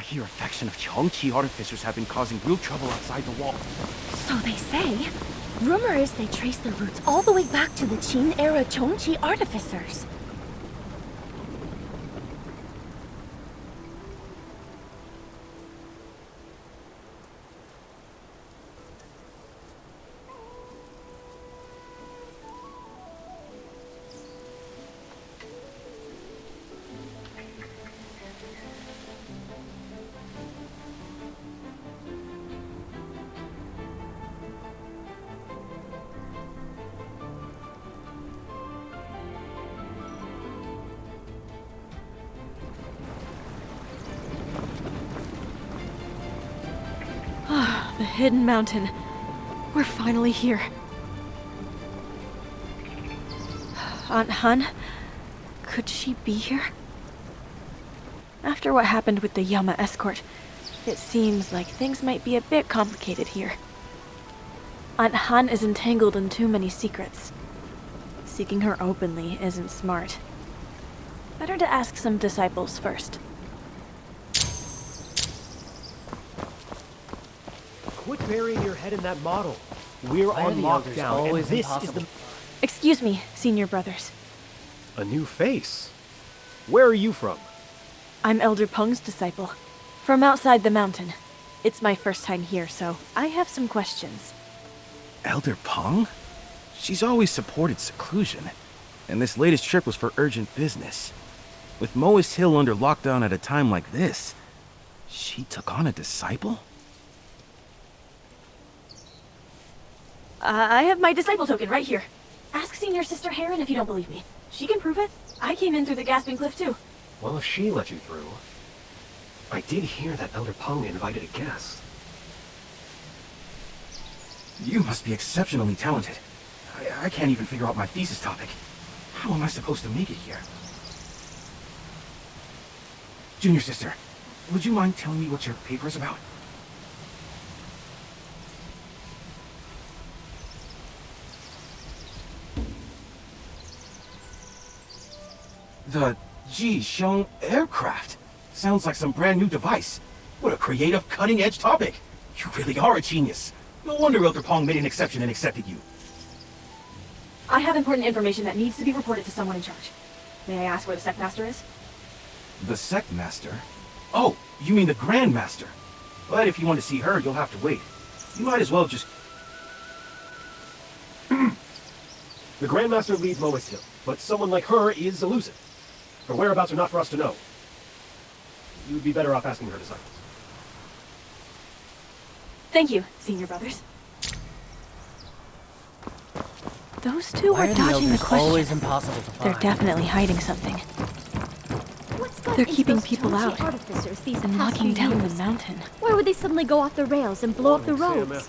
hear a faction of Chongqi artificers have been causing real trouble outside the wall. So they say. Rumor is they trace their roots all the way back to the Qin-era Chongqi artificers. The hidden mountain. We're finally here. Aunt Han? Could she be here? After what happened with the Yama escort, it seems like things might be a bit complicated here. Aunt Han is entangled in too many secrets. Seeking her openly isn't smart. Better to ask some disciples first. Quit burying your head in that model. We're on lockdown, and this is the... Excuse me, senior brothers. A new face? Where are you from? I'm Elder Peng's disciple. From outside the mountain. It's my first time here, so I have some questions. Elder Peng? She's always supported seclusion, and this latest trip was for urgent business. With Moist Hill under lockdown at a time like this, she took on a disciple? I have my disciple token right here. Ask Senior Sister Heron if you don't believe me. She can prove it. I came in through the Gasping Cliff too. Well, if she let you through... I did hear that Elder Peng invited a guest. You must be exceptionally talented. I can't even figure out my thesis topic. How am I supposed to make it here? Junior Sister, would you mind telling me what your paper is about? The Ji Xiong aircraft. Sounds like some brand new device. What a creative, cutting-edge topic. You really are a genius. No wonder Elder Peng made an exception and accepted you. I have important information that needs to be reported to someone in charge. May I ask where the Sect Master is? The Sect Master? Oh, you mean the Grand Master. But if you want to see her, you'll have to wait. You might as well just... The Grandmaster leads Moist Hill, but someone like her is elusive. Her whereabouts are not for us to know. You'd be better off asking her disciples. Thank you, senior brothers. Those two are dodging the question. Always impossible to find. They're definitely hiding something. They're keeping people out and locking down the mountain. Why would they suddenly go off the rails and blow up the roads?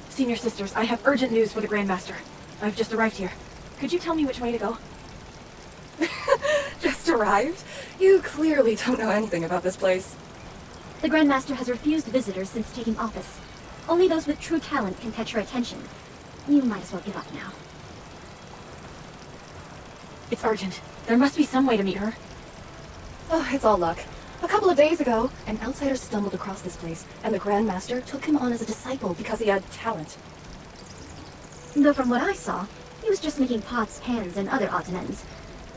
Senior sisters, I have urgent news for the Grandmaster. I've just arrived here. Could you tell me which way to go? Just arrived? You clearly don't know anything about this place. The Grandmaster has refused visitors since taking office. Only those with true talent can catch her attention. You might as well give up now. It's urgent. There must be some way to meet her. Oh, it's all luck. A couple of days ago, an outsider stumbled across this place, and the Grandmaster took him on as a disciple because he had talent. Though from what I saw, he was just making pots, pans, and other odds and ends.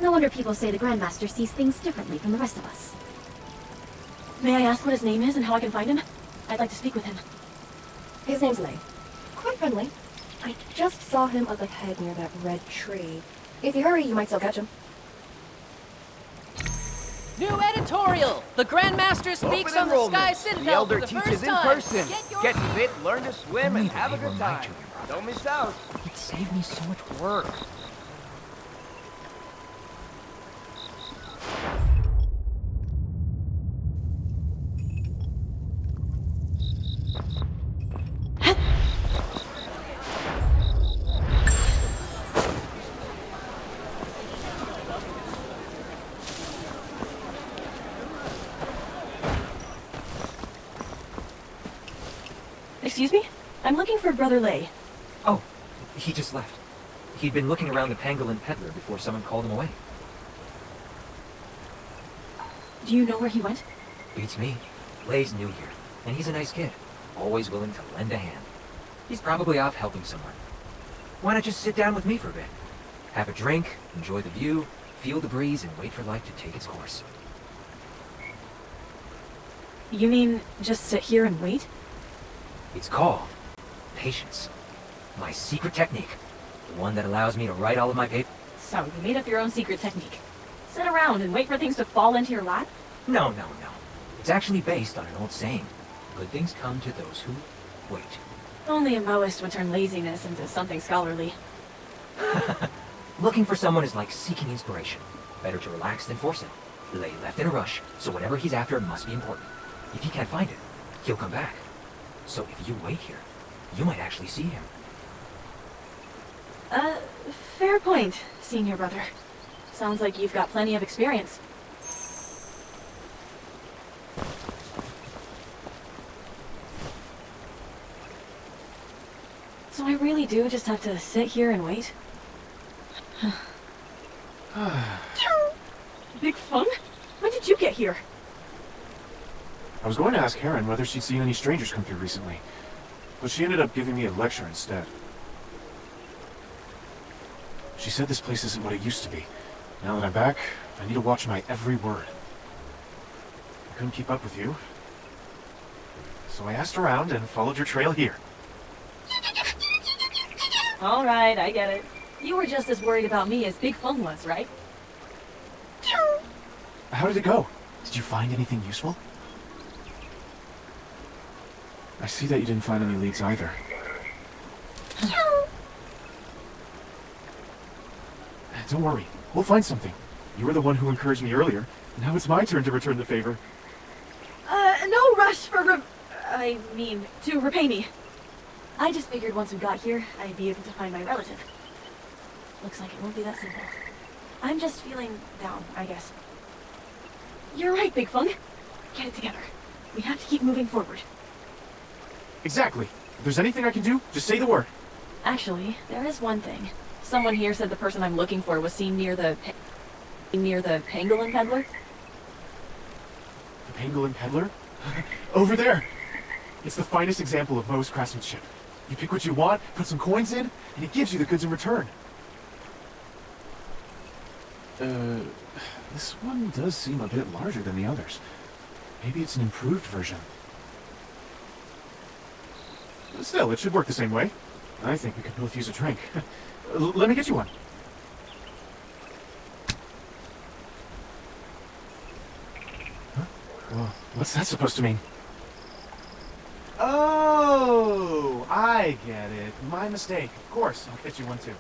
No wonder people say the Grandmaster sees things differently from the rest of us. May I ask what his name is and how I can find him? I'd like to speak with him. His name's Lei. Quite friendly. I just saw him up ahead near that red tree. If you hurry, you might still catch him. New editorial! The Grandmaster speaks on the Sky Citadel The Elder for the teaches first in time. person. Get fit, learn to swim, and have a good time. Don't miss out. It saved me so much work. Excuse me? I'm looking for Brother Lei. Oh, he just left. He'd been looking around the Pangolin Peddler before someone called him away. Do you know where he went? Beats me. Lay's new here, and he's a nice kid, always willing to lend a hand. He's probably off helping someone. Why not just sit down with me for a bit? Have a drink, enjoy the view, feel the breeze, and wait for life to take its course. You mean just sit here and wait? It's called patience. My secret technique. The one that allows me to write all of my papers. So, you made up your own secret technique. Sit around and wait for things to fall into your lap? No. It's actually based on an old saying. Good things come to those who wait. Only a Moist would turn laziness into something scholarly. Looking for someone is like seeking inspiration. Better to relax than force it. Lay left in a rush, so whatever he's after must be important. If he can't find it, he'll come back. So if you wait here, you might actually see him. Fair point, senior brother. Sounds like you've got plenty of experience. So I really do just have to sit here and wait? Big Fung? When did you get here? I was going to ask Heron whether she'd seen any strangers come through recently, but she ended up giving me a lecture instead. She said this place isn't what it used to be. Now that I'm back, I need to watch my every word. I couldn't keep up with you, so I asked around and followed your trail here. Alright, I get it. You were just as worried about me as Big Fung was, right? How did it go? Did you find anything useful? I see that you didn't find any leads either. Don't worry, we'll find something. You were the one who encouraged me earlier. Now it's my turn to return the favor. No rush for to repay me. I just figured once we got here, I'd be able to find my relative. Looks like it won't be that simple. I'm just feeling down, I guess. You're right, Big Fung. Get it together. We have to keep moving forward. Exactly. If there's anything I can do, just say the word. Actually, there is one thing. Someone here said the person I'm looking for was seen near the pangolin peddler. The pangolin peddler? Over there! It's the finest example of Moe's craftsmanship. You pick what you want, put some coins in, and it gives you the goods in return. This one does seem a bit larger than the others. Maybe it's an improved version. Still, it should work the same way. I think we could both use a drink. Let me get you one. Huh? Well, what's that supposed to mean? Oh, I get it. My mistake. Of course, I'll get you one too.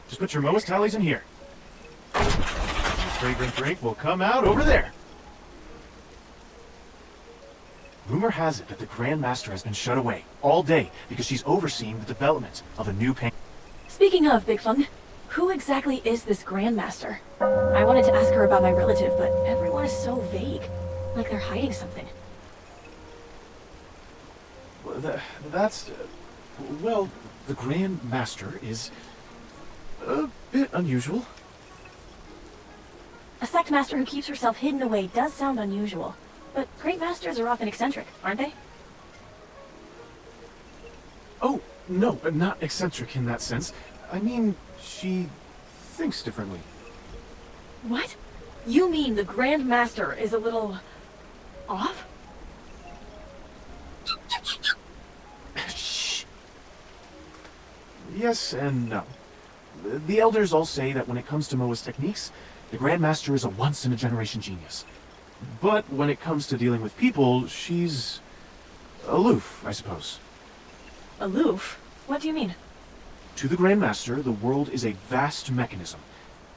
Just put your Moe's tallies in here. Fragrant drink will come out over there. Rumor has it that the Grand Master has been shut away all day because she's overseeing the development of a new paint. Speaking of, Big Fung, who exactly is this Grandmaster? I wanted to ask her about my relative, but everyone is so vague. Like they're hiding something. Well, the Grand Master is a bit unusual. A sect master who keeps herself hidden away does sound unusual. But great masters are often eccentric, aren't they? Oh, no, not eccentric in that sense. I mean, she thinks differently. What? You mean the Grand Master is a little... off? Shh. Yes and no. The elders all say that when it comes to Moa's techniques, the Grand Master is a once-in-a-generation genius. But when it comes to dealing with people, she's aloof, I suppose. Aloof? What do you mean? To the Grand Master, the world is a vast mechanism,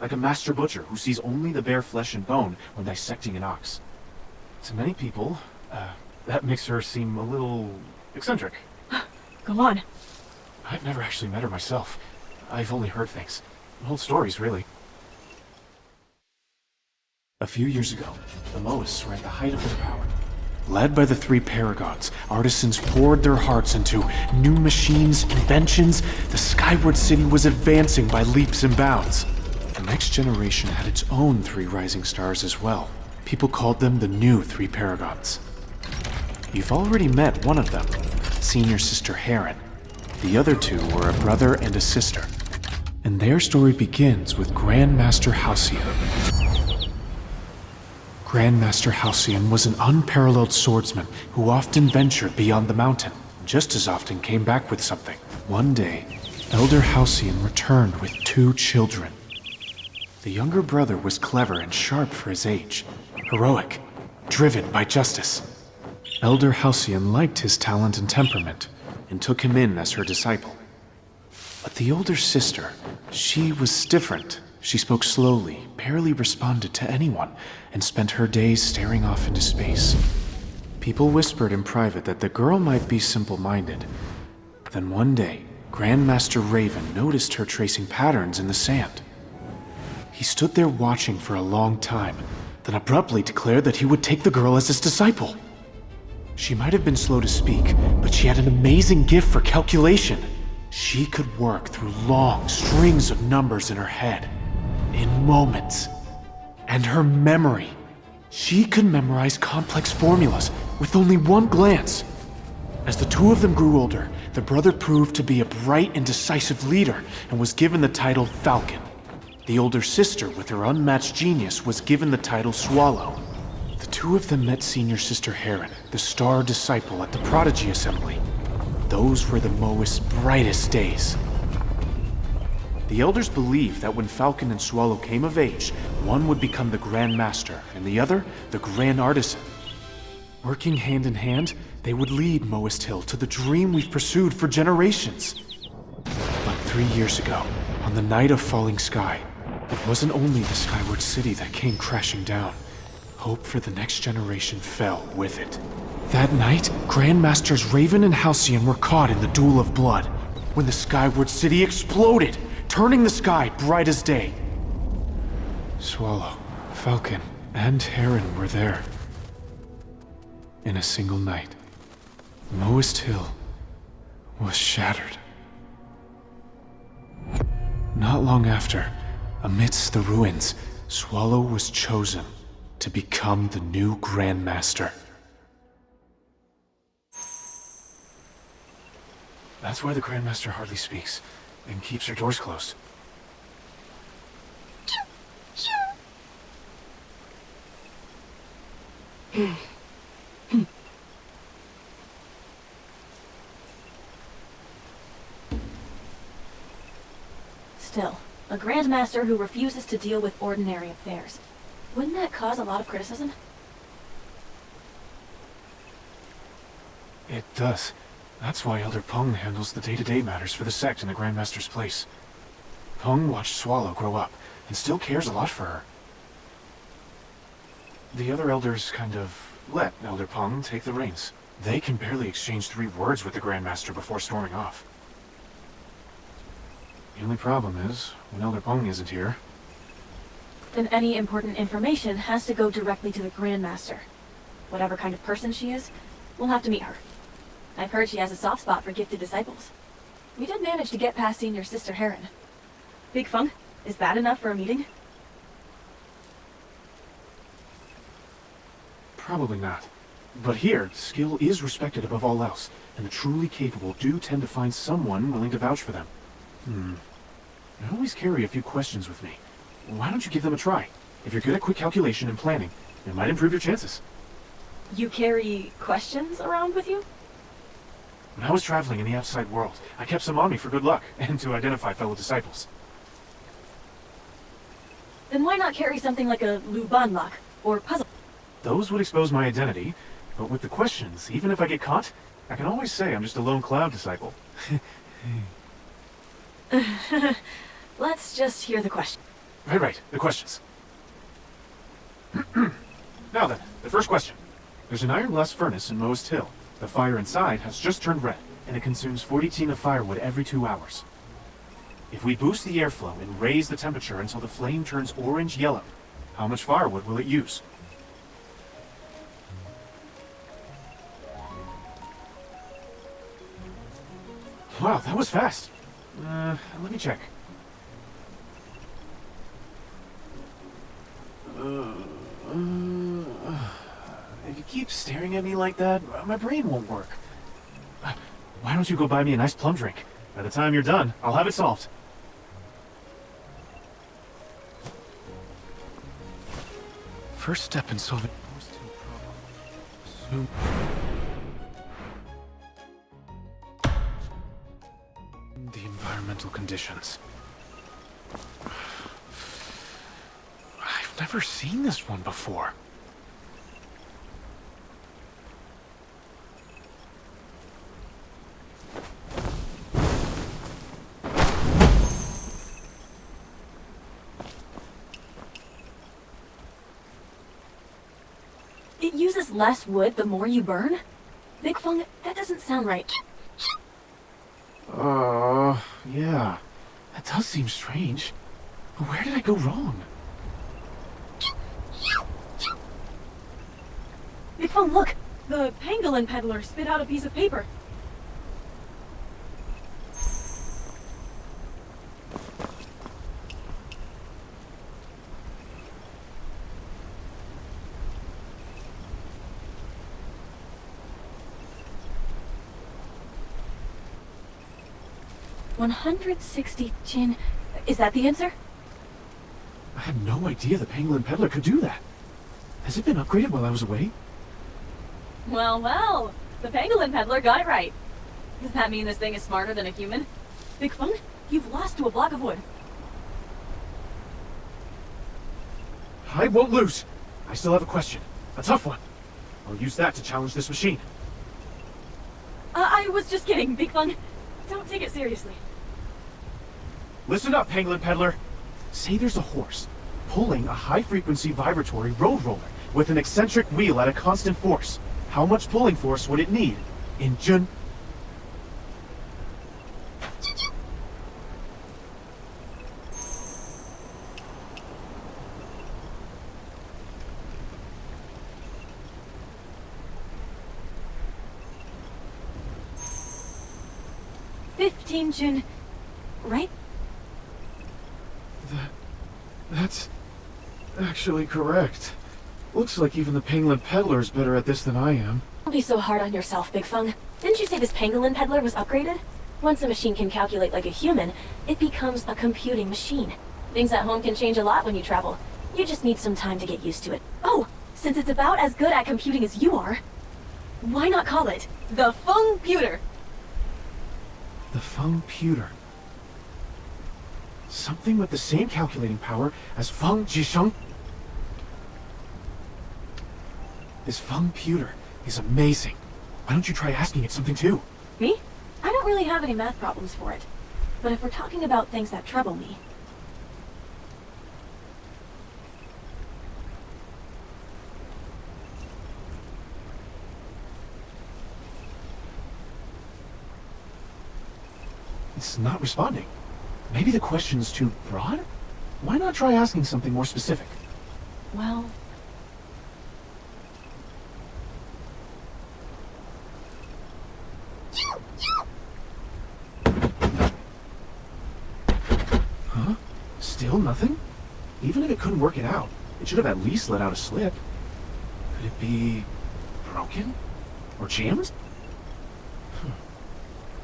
like a master butcher who sees only the bare flesh and bone when dissecting an ox. To many people, that makes her seem a little eccentric. Go on. I've never actually met her myself. I've only heard things. Old stories, really. A few years ago, the Moas were at the height of their power. Led by the three paragons, artisans poured their hearts into new machines, inventions. The Skyward City was advancing by leaps and bounds. The next generation had its own three rising stars as well. People called them the new three paragons. You've already met one of them, Senior Sister Heron. The other two were a brother and a sister. And their story begins with Grandmaster Halcyon. Grandmaster Halcyon was an unparalleled swordsman who often ventured beyond the mountain, and just as often came back with something. One day, Elder Halcyon returned with 2 children. The younger brother was clever and sharp for his age, heroic, driven by justice. Elder Halcyon liked his talent and temperament, and took him in as her disciple. But the older sister, she was different. She spoke slowly, barely responded to anyone, and spent her days staring off into space. People whispered in private that the girl might be simple-minded. Then one day, Grandmaster Raven noticed her tracing patterns in the sand. He stood there watching for a long time, then abruptly declared that he would take the girl as his disciple. She might have been slow to speak, but she had an amazing gift for calculation. She could work through long strings of numbers in her head, in moments. And her memory. She could memorize complex formulas with only one glance. As the two of them grew older, the brother proved to be a bright and decisive leader and was given the title Falcon. The older sister, with her unmatched genius, was given the title Swallow. The two of them met Senior Sister Heron, the star disciple, at the Prodigy Assembly. Those were the most brightest days. The elders believed that when Falcon and Swallow came of age, one would become the Grand Master and the other the Grand Artisan. Working hand in hand, they would lead Moist Hill to the dream we've pursued for generations. But 3 years ago, on the night of falling sky, it wasn't only the Skyward City that came crashing down. Hope for the next generation fell with it. That night, Grandmasters Raven and Halcyon were caught in the duel of blood, when the Skyward City exploded, turning the sky bright as day. Swallow, Falcon, and Heron were there. In a single night, Moist Hill was shattered. Not long after, amidst the ruins, Swallow was chosen to become the new Grand Master. That's why the Grandmaster hardly speaks, and keeps her doors closed. Still, a Grandmaster who refuses to deal with ordinary affairs. Wouldn't that cause a lot of criticism? It does. That's why Elder Peng handles the day-to-day matters for the sect in the Grandmaster's place. Peng watched Swallow grow up, and still cares a lot for her. The other elders kind of let Elder Peng take the reins. They can barely exchange 3 words with the Grandmaster before storming off. The only problem is, when Elder Peng isn't here... Then any important information has to go directly to the Grandmaster. Whatever kind of person she is, we'll have to meet her. I've heard she has a soft spot for gifted disciples. We did manage to get past Senior Sister Heron. Big Funk, is that enough for a meeting? Probably not. But here, skill is respected above all else, and the truly capable do tend to find someone willing to vouch for them. I always carry a few questions with me. Why don't you give them a try? If you're good at quick calculation and planning, it might improve your chances. You carry questions around with you? When I was traveling in the outside world, I kept some on me for good luck, and to identify fellow disciples. Then why not carry something like a Luban lock, or puzzle? Those would expose my identity, but with the questions, even if I get caught, I can always say I'm just a lone cloud disciple. Let's just hear the question. Right, the questions. Now then, the first question. There's an iron glass furnace in Moist Hill. The fire inside has just turned red, and it consumes 40 tin of firewood every 2 hours. If we boost the airflow and raise the temperature until the flame turns orange-yellow, how much firewood will it use? Wow, that was fast. Let me check. If you keep staring at me like that, my brain won't work. Why don't you go buy me a nice plum drink? By the time you're done, I'll have it solved. First step in solving most problem. The environmental conditions. I've never seen this one before. It uses less wood the more you burn? Big Fung, that doesn't sound right. Yeah. That does seem strange. But where did I go wrong? Big Fung, look! The pangolin peddler spit out a piece of paper. $160 Jin. Is that the answer? I had no idea the pangolin peddler could do that. Has it been upgraded while I was away? Well, well. The pangolin peddler got it right. Does that mean this thing is smarter than a human? Big Fung, you've lost to a block of wood. I won't lose. I still have a question. A tough one. I'll use that to challenge this machine. I was just kidding, Big Fung. Don't take it seriously. Listen up, pangolin peddler. Say there's a horse pulling a high-frequency vibratory road roller with an eccentric wheel at a constant force. How much pulling force would it need in Jun? Jun, right? That's actually correct. Looks like even the pangolin peddler is better at this than I am. Don't be so hard on yourself, Big Fung. Didn't you say this pangolin peddler was upgraded? Once a machine can calculate like a human, it becomes a computing machine. Things at home can change a lot when you travel. You just need some time to get used to it. Oh, since it's about as good at computing as you are, why not call it the Fung-puter? The Fung-puter. Something with the same calculating power as Feng Jisheng. This Fung-puter is amazing. Why don't you try asking it something too? Me? I don't really have any math problems for it. But if we're talking about things that trouble me... It's not responding. Maybe the question's too broad? Why not try asking something more specific? Well... Huh? Still nothing? Even if it couldn't work it out, it should have at least let out a slip. Could it be... broken? Or jammed?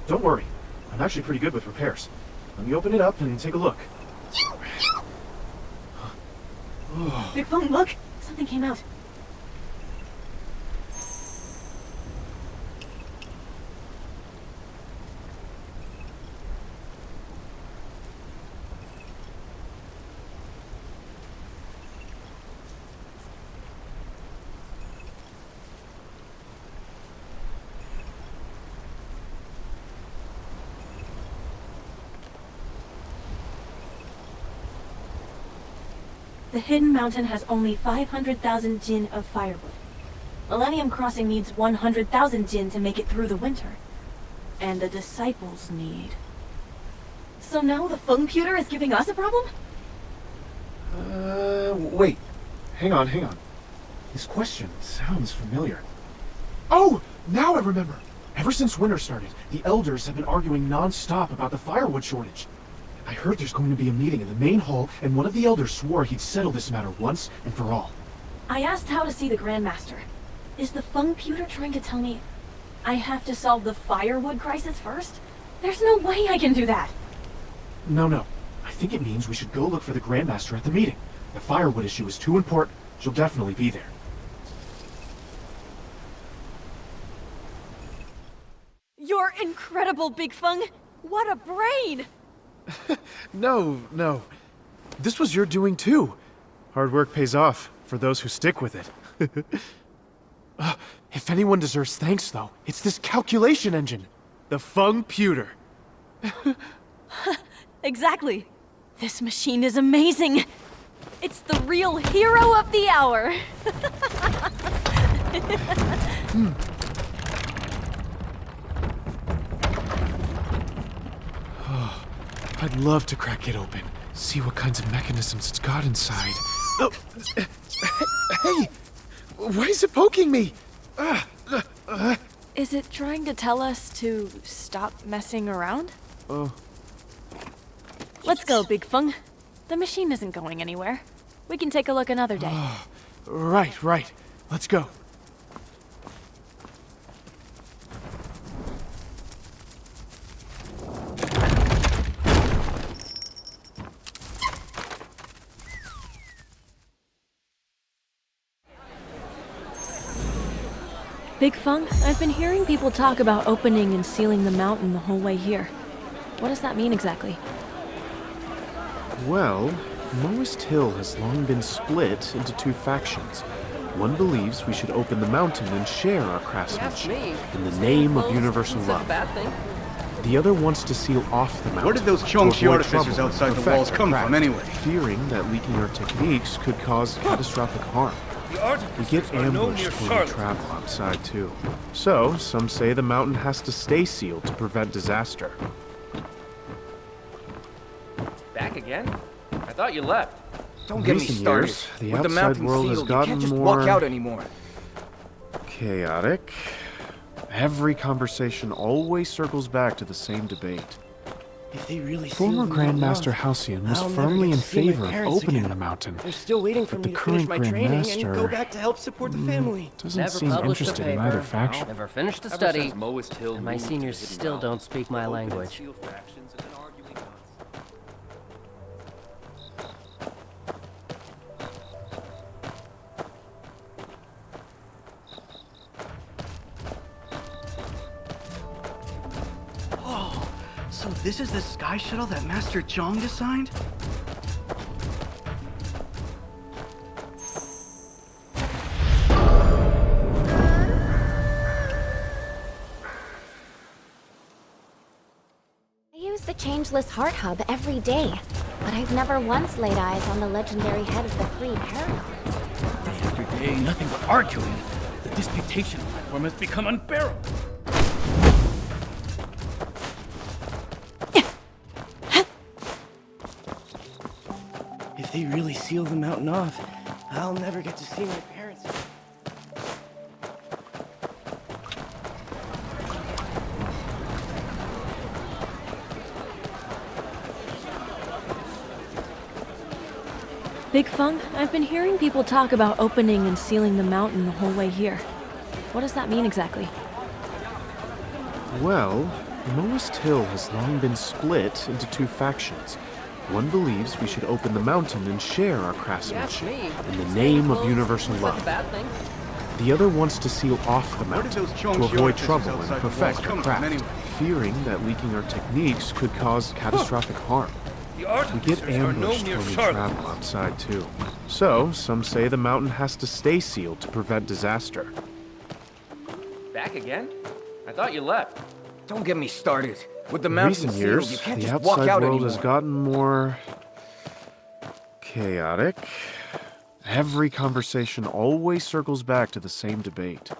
Don't worry. I'm actually pretty good with repairs. Let me open it up and take a look. Big Fung, look! Something came out. The Hidden Mountain has only 500,000 Jin of firewood. Millennium Crossing needs 100,000 Jin to make it through the winter. And the Disciples need... So now the Fung-puter is giving us a problem? Wait. Hang on. This question sounds familiar. Oh! Now I remember! Ever since winter started, the elders have been arguing non-stop about the firewood shortage. I heard there's going to be a meeting in the main hall, and one of the elders swore he'd settle this matter once and for all. I asked how to see the Grandmaster. Is the Fungputer trying to tell me I have to solve the firewood crisis first? There's no way I can do that. No. I think it means we should go look for the Grandmaster at the meeting. The firewood issue is too important. She'll definitely be there. You're incredible, Big Fung! What a brain! No. This was your doing too. Hard work pays off for those who stick with it. If anyone deserves thanks, though, it's this calculation engine. The Fungputer. Exactly. This machine is amazing. It's the real hero of the hour. I'd love to crack it open. See what kinds of mechanisms it's got inside. Oh, hey! Why is it poking me? Is it trying to tell us to stop messing around? Let's go, Big Fung. The machine isn't going anywhere. We can take a look another day. Right. Let's go. Big Fung, I've been hearing people talk about opening and sealing the mountain the whole way here. What does that mean exactly? Well, Moist Hill has long been split into two factions. One believes we should open the mountain and share our craftsmanship in the name of universal love. The other wants to seal off the mountain. Where did those Chongqi artificers outside the walls come from, anyway? Fearing that leaking our techniques could cause catastrophic harm. We get ambushed when we travel outside, too. So, some say the mountain has to stay sealed to prevent disaster. Back again? I thought you left. Don't get me started. The With the outside mountain world has sealed, you gotten can't just more walk out anymore. chaotic. Every conversation always circles back to the same debate. If they really Former Grandmaster Halcyon was firmly in favor of opening the mountain. They're still waiting for But me the to finish current my training and Grandmaster go back to help support the family. Doesn't Never seem published a interested in paper. either faction. Never finished a study, and my seniors still don't speak my language. So this is the sky shuttle that Master Zhang designed? I use the Changeless Heart Hub every day, but I've never once laid eyes on the legendary head of the three Paragons. Day after day, nothing but arguing. The disputation platform has become unbearable. If they really seal the mountain off, I'll never get to see my parents again. Big Fung, I've been hearing people talk about opening and sealing the mountain the whole way here. What does that mean exactly? Well, Moist Hill has long been split into two factions. One believes we should open the mountain and share our craftsmanship in the name of universal love. The other wants to seal off the mountain to avoid trouble and perfect our craft, fearing that leaking our techniques could cause catastrophic harm. We get ambushed when we travel outside, too. So, some say the mountain has to stay sealed to prevent disaster. Back again? I thought you left. Don't get me started. With the In mountain recent sealed, years, you can't the just walk outside out world anymore. has gotten more chaotic. Every conversation always circles back to the same debate.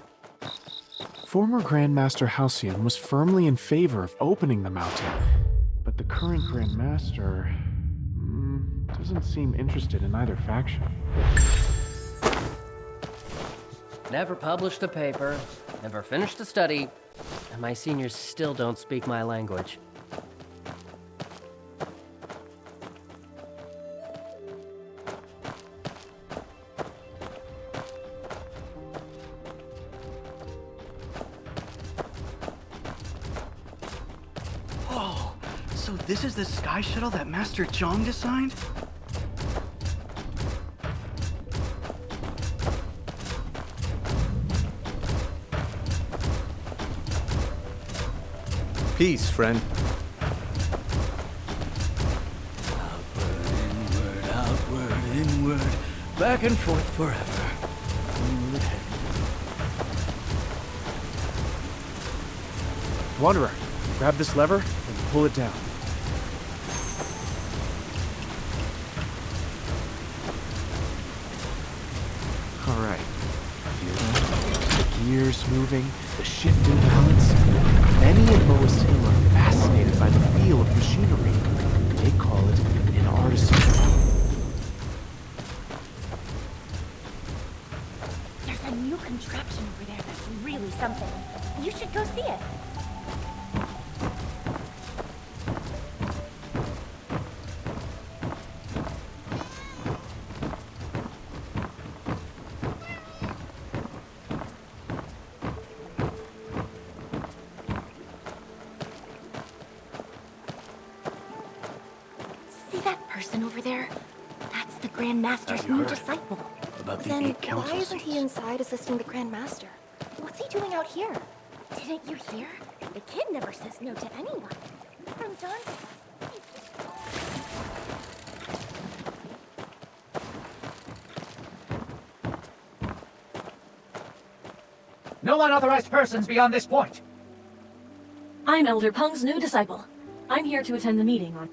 Former Grandmaster Halcyon was firmly in favor of opening the mountain, but the current Grandmaster doesn't seem interested in either faction. Never published a paper, never finished a study, and my seniors still don't speak my language. Oh, so this is the sky shuttle that Master Zhang designed? Peace, friend. Outward, inward, back and forth forever. Wanderer, grab this lever and pull it down. All right. Feel that? The gears moving, the shift in balance. Many in Moist Hill are fascinated by the feel of machinery. They call it an artisan. There's a new contraption over there that's really something. You should go see it. See that person over there? That's the Grand Master's new disciple. About the Then 8 council why isn't he seats. inside assisting the Grand Master? What's he doing out here? Didn't you hear? The kid never says no to anyone. From John's class, he's just... No unauthorized persons beyond this point. I'm Elder Peng's new disciple. I'm here to attend the meeting on...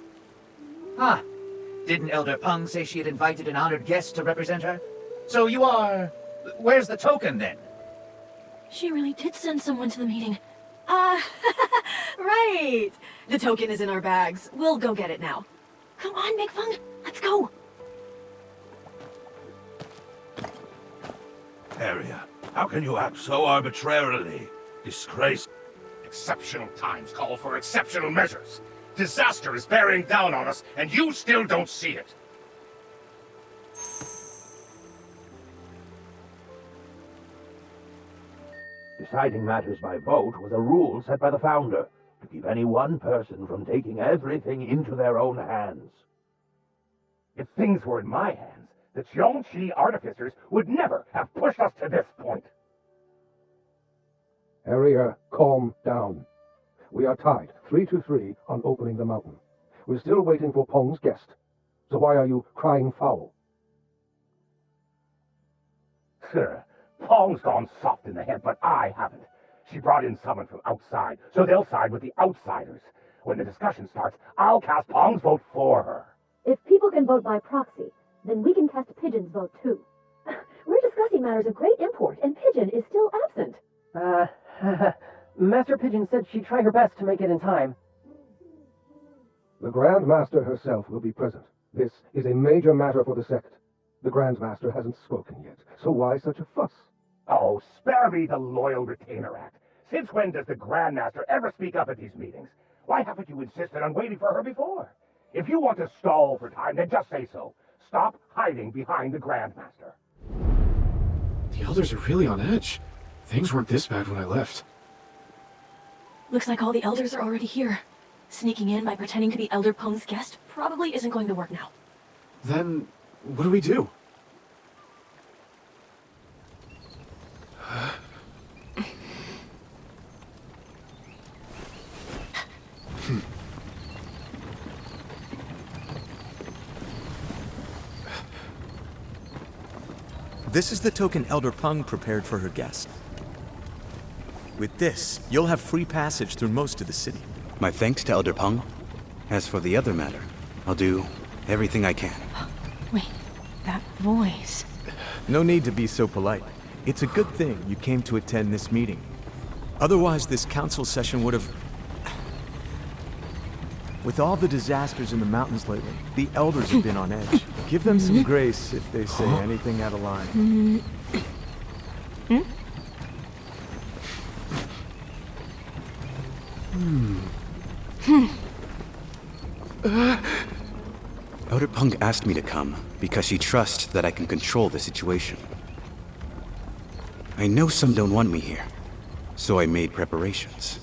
Huh. Didn't Elder Peng say she had invited an honored guest to represent her? So you are... Where's the token, then? She really did send someone to the meeting. Right. The token is in our bags. We'll go get it now. Come on, Big Feng. Let's go. Area, how can you act so arbitrarily? Disgrace. Exceptional times call for exceptional measures. Disaster is bearing down on us, and you still don't see it. Deciding matters by vote was a rule set by the founder, to keep any one person from taking everything into their own hands. If things were in my hands, the Zhongqi artificers would never have pushed us to this point. Area, calm down. We are tied 3-3 on opening the mountain. We're still waiting for Peng's guest. So why are you crying foul? Sir, Peng's gone soft in the head, but I haven't. She brought in someone from outside, so they'll side with the outsiders. When the discussion starts, I'll cast Peng's vote for her. If people can vote by proxy, then we can cast Pigeon's vote too. We're discussing matters of great import, and Pigeon is still absent. Master Pigeon said she'd try her best to make it in time. The Grand Master herself will be present. This is a major matter for the sect. The Grand Master hasn't spoken yet, so why such a fuss? Oh, spare me the Loyal Retainer Act. Since when does the Grand Master ever speak up at these meetings? Why haven't you insisted on waiting for her before? If you want to stall for time, then just say so. Stop hiding behind the Grand Master. The elders are really on edge. Things weren't this bad when I left. Looks like all the elders are already here. Sneaking in by pretending to be Elder Peng's guest probably isn't going to work now. Then, what do we do? This is the token Elder Peng prepared for her guest. With this, you'll have free passage through most of the city. My thanks to Elder Peng. As for the other matter, I'll do everything I can. Wait, that voice... No need to be so polite. It's a good thing you came to attend this meeting. Otherwise, this council session would have... With all the disasters in the mountains lately, the elders have been on edge. Give them some grace if they say anything out of line. Pung asked me to come because she trusts that I can control the situation. I know some don't want me here, so I made preparations.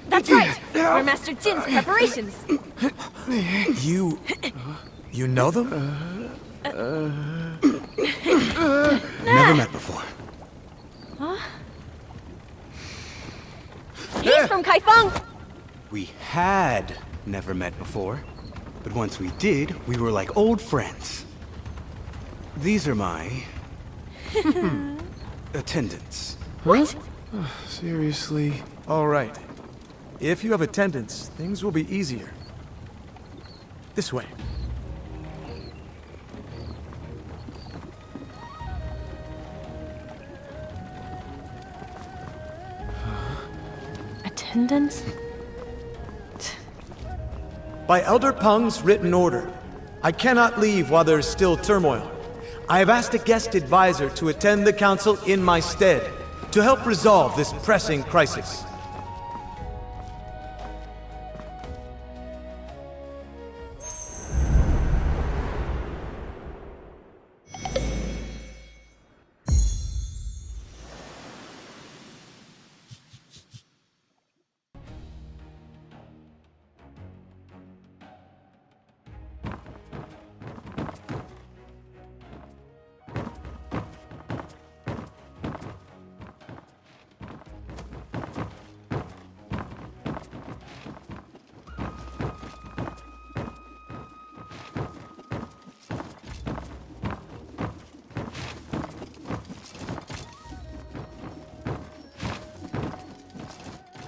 That's right! Our Master Jin's preparations! You know them? Never met before. Huh? He's from Kaifeng! We had never met before, but once we did, we were like old friends. These are my... attendants. What? Seriously? All right. If you have attendance, things will be easier. This way. Attendance? By Elder Pung's written order, I cannot leave while there is still turmoil. I have asked a guest advisor to attend the council in my stead, to help resolve this pressing crisis.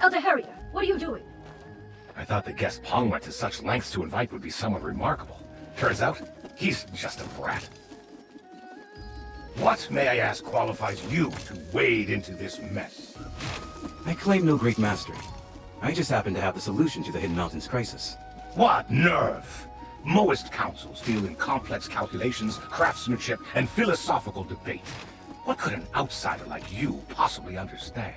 Elder Harrier, what are you doing? I thought the guest Pong went to such lengths to invite would be someone remarkable. Turns out, he's just a brat. What, may I ask, qualifies you to wade into this mess? I claim no great mastery. I just happen to have the solution to the Hidden Mountains crisis. What nerve! Moist councils deal in complex calculations, craftsmanship, and philosophical debate. What could an outsider like you possibly understand?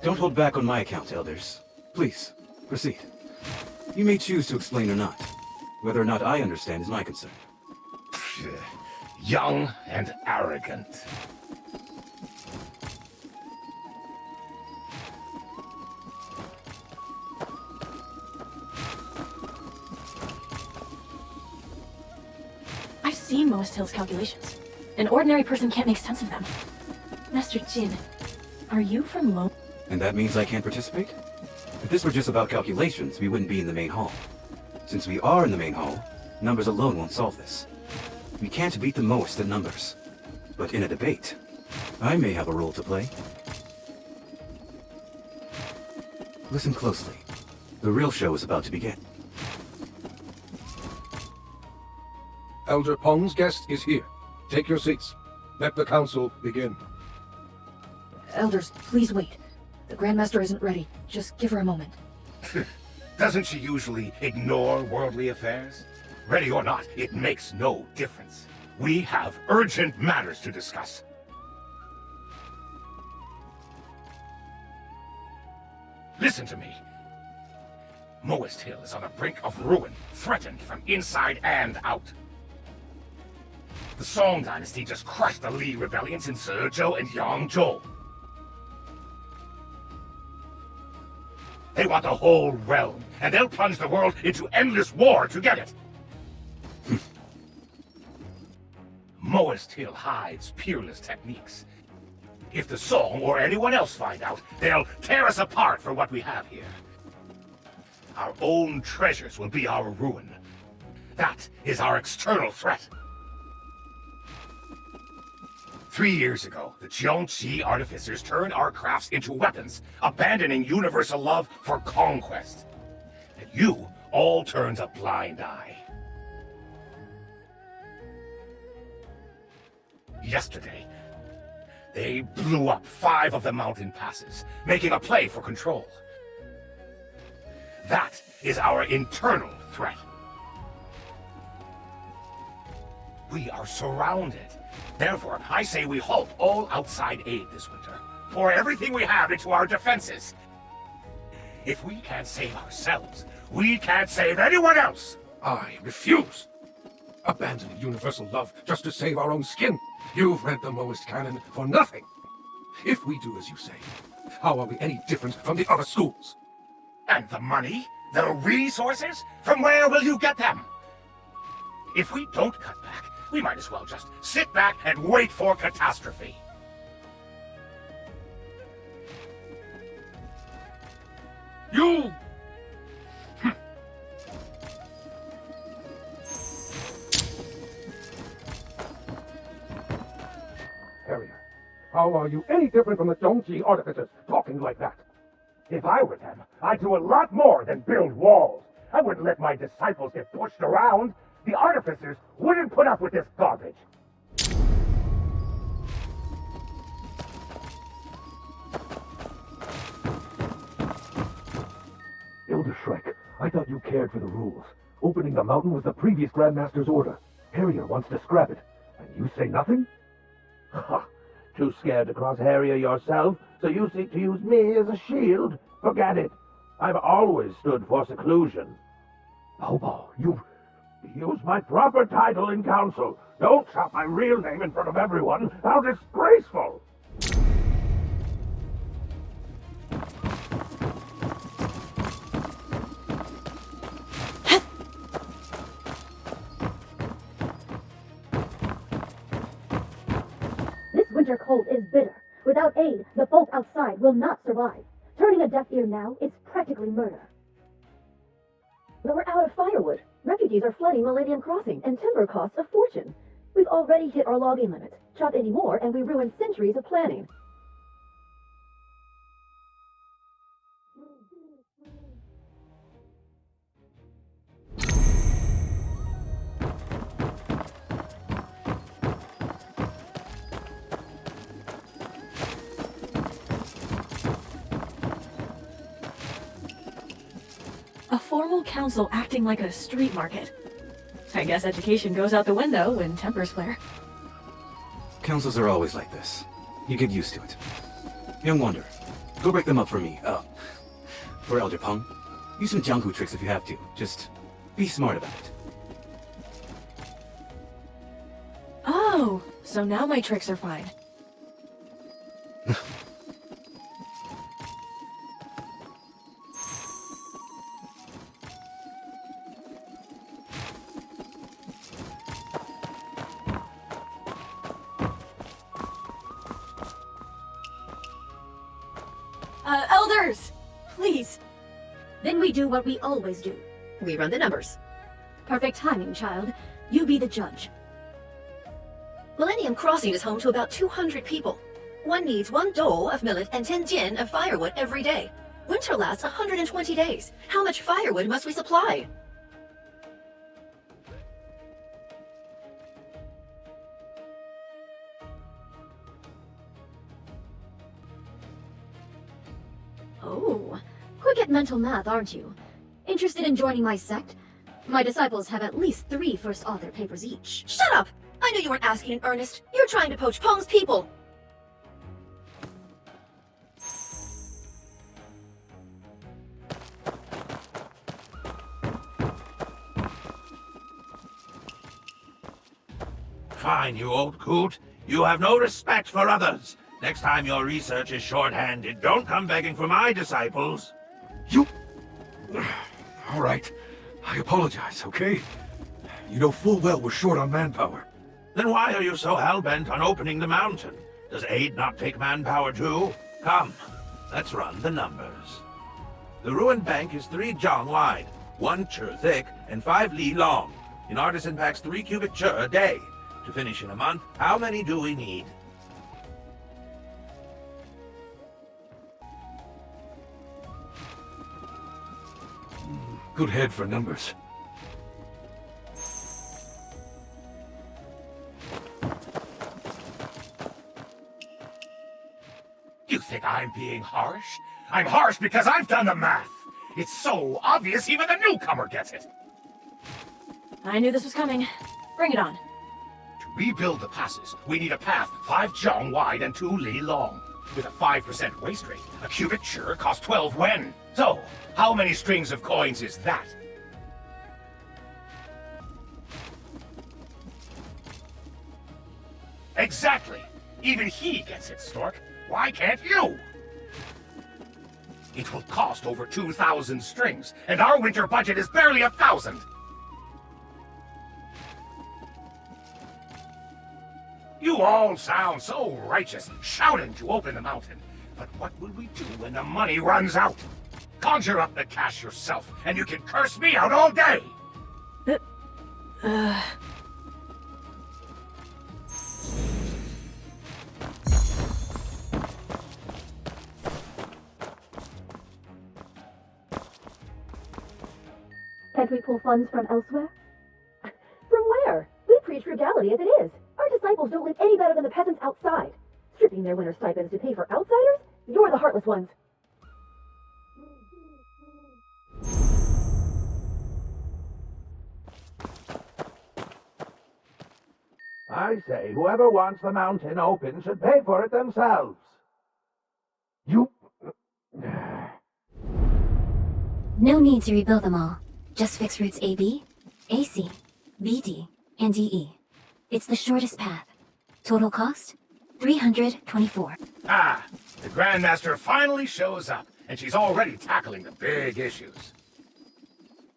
Don't hold back on my account, elders. Please, proceed. You may choose to explain or not. Whether or not I understand is my concern. Young and arrogant. I've seen Moist Hill's calculations. An ordinary person can't make sense of them. Master Jin, are you from Lo? And that means I can't participate? If this were just about calculations, we wouldn't be in the main hall. Since we are in the main hall, numbers alone won't solve this. We can't beat the most at numbers. But in a debate, I may have a role to play. Listen closely. The real show is about to begin. Elder Pong's guest is here. Take your seats. Let the council begin. Elders, please wait. The Grandmaster isn't ready. Just give her a moment. Doesn't she usually ignore worldly affairs? Ready or not, it makes no difference. We have urgent matters to discuss. Listen to me. Moist Hill is on the brink of ruin, threatened from inside and out. The Song Dynasty just crushed the Li rebellions in Sezhou and Yangzhou. They want the whole realm, and they'll plunge the world into endless war to get it. Moist Hill hides peerless techniques. If the Song or anyone else find out, they'll tear us apart for what we have here. Our own treasures will be our ruin. That is our external threat. 3 years ago, the Jiangxi artificers turned our crafts into weapons, abandoning universal love for conquest. And you all turned a blind eye. Yesterday, they blew up 5 of the mountain passes, making a play for control. That is our internal threat. We are surrounded. Therefore, I say we halt all outside aid this winter. Pour everything we have into our defenses. If we can't save ourselves, we can't save anyone else! I refuse! Abandoning universal love just to save our own skin! You've read the Moist canon for nothing! If we do as you say, how are we any different from the other schools? And the money? The resources? From where will you get them? If we don't cut back, we might as well just sit back and wait for catastrophe. You... Harrier, how are you any different from the Zhongji artificers talking like that? If I were them, I'd do a lot more than build walls. I wouldn't let my disciples get pushed around. The artificers wouldn't put up with this garbage. Elder Shrek, I thought you cared for the rules. Opening the mountain was the previous Grandmaster's order. Harrier wants to scrap it, and you say nothing? Ha! Too scared to cross Harrier yourself, so you seek to use me as a shield? Forget it. I've always stood for seclusion. Bobo, you... Use my proper title in council. Don't shout my real name in front of everyone. How disgraceful! This winter cold is bitter. Without aid, the folk outside will not survive. Turning a deaf ear now is practically murder. But we're out of firewood. Refugees are flooding Millennium Crossing, and timber costs a fortune. We've already hit our logging limit. Chop any more, and we ruin centuries of planning. A formal council acting like a street market. I guess education goes out the window when tempers flare. Councils are always like this. You get used to it. Young Wonder, go break them up for me. For Elder Peng. Use some Jianghu tricks if you have to. Just be smart about it. Oh, so now my tricks are fine. Elders! Please! Then we do what we always do. We run the numbers. Perfect timing, child. You be the judge. Millennium Crossing is home to about 200 people. One needs 1 dole of millet and 10 jin of firewood every day. Winter lasts 120 days. How much firewood must we supply? Oh, quick at mental math, aren't you? Interested in joining my sect? My disciples have at least 3 first author papers each. Shut up! I knew you weren't asking in earnest. You're trying to poach Peng's people. Fine, you old coot. You have no respect for others. Next time your research is short-handed, don't come begging for my disciples. You... All right. I apologize, okay? You know full well we're short on manpower. Then why are you so hell-bent on opening the mountain? Does aid not take manpower too? Come, let's run the numbers. The ruined bank is 3 zhang wide, 1 chi thick, and 5 li long. An artisan packs 3 cubic chi a day. To finish in a month, how many do we need? Good head for numbers. You think I'm being harsh? I'm harsh because I've done the math. It's so obvious even the newcomer gets it. I knew this was coming. Bring it on. To rebuild the passes, we need a path 5 zhang wide and 2 li long. With a 5% waste rate, a cubic sure costs 12 wen. So, how many strings of coins is that? Exactly! Even he gets it, Stork. Why can't you? It will cost over 2,000 strings, and our winter budget is barely 1,000. You all sound so righteous, shouting to open the mountain. But what will we do when the money runs out? Conjure up the cash yourself, and you can curse me out all day! Can't we pull funds from elsewhere? From where? We preach frugality as it is. Our disciples don't live any better than the peasants outside. Stripping their winter stipends to pay for outsiders? You're the heartless ones. I say, whoever wants the mountain open should pay for it themselves. You... No need to rebuild them all. Just fix routes AB, AC, BD, and DE. It's the shortest path. Total cost? 324. Ah, the Grandmaster finally shows up, and she's already tackling the big issues.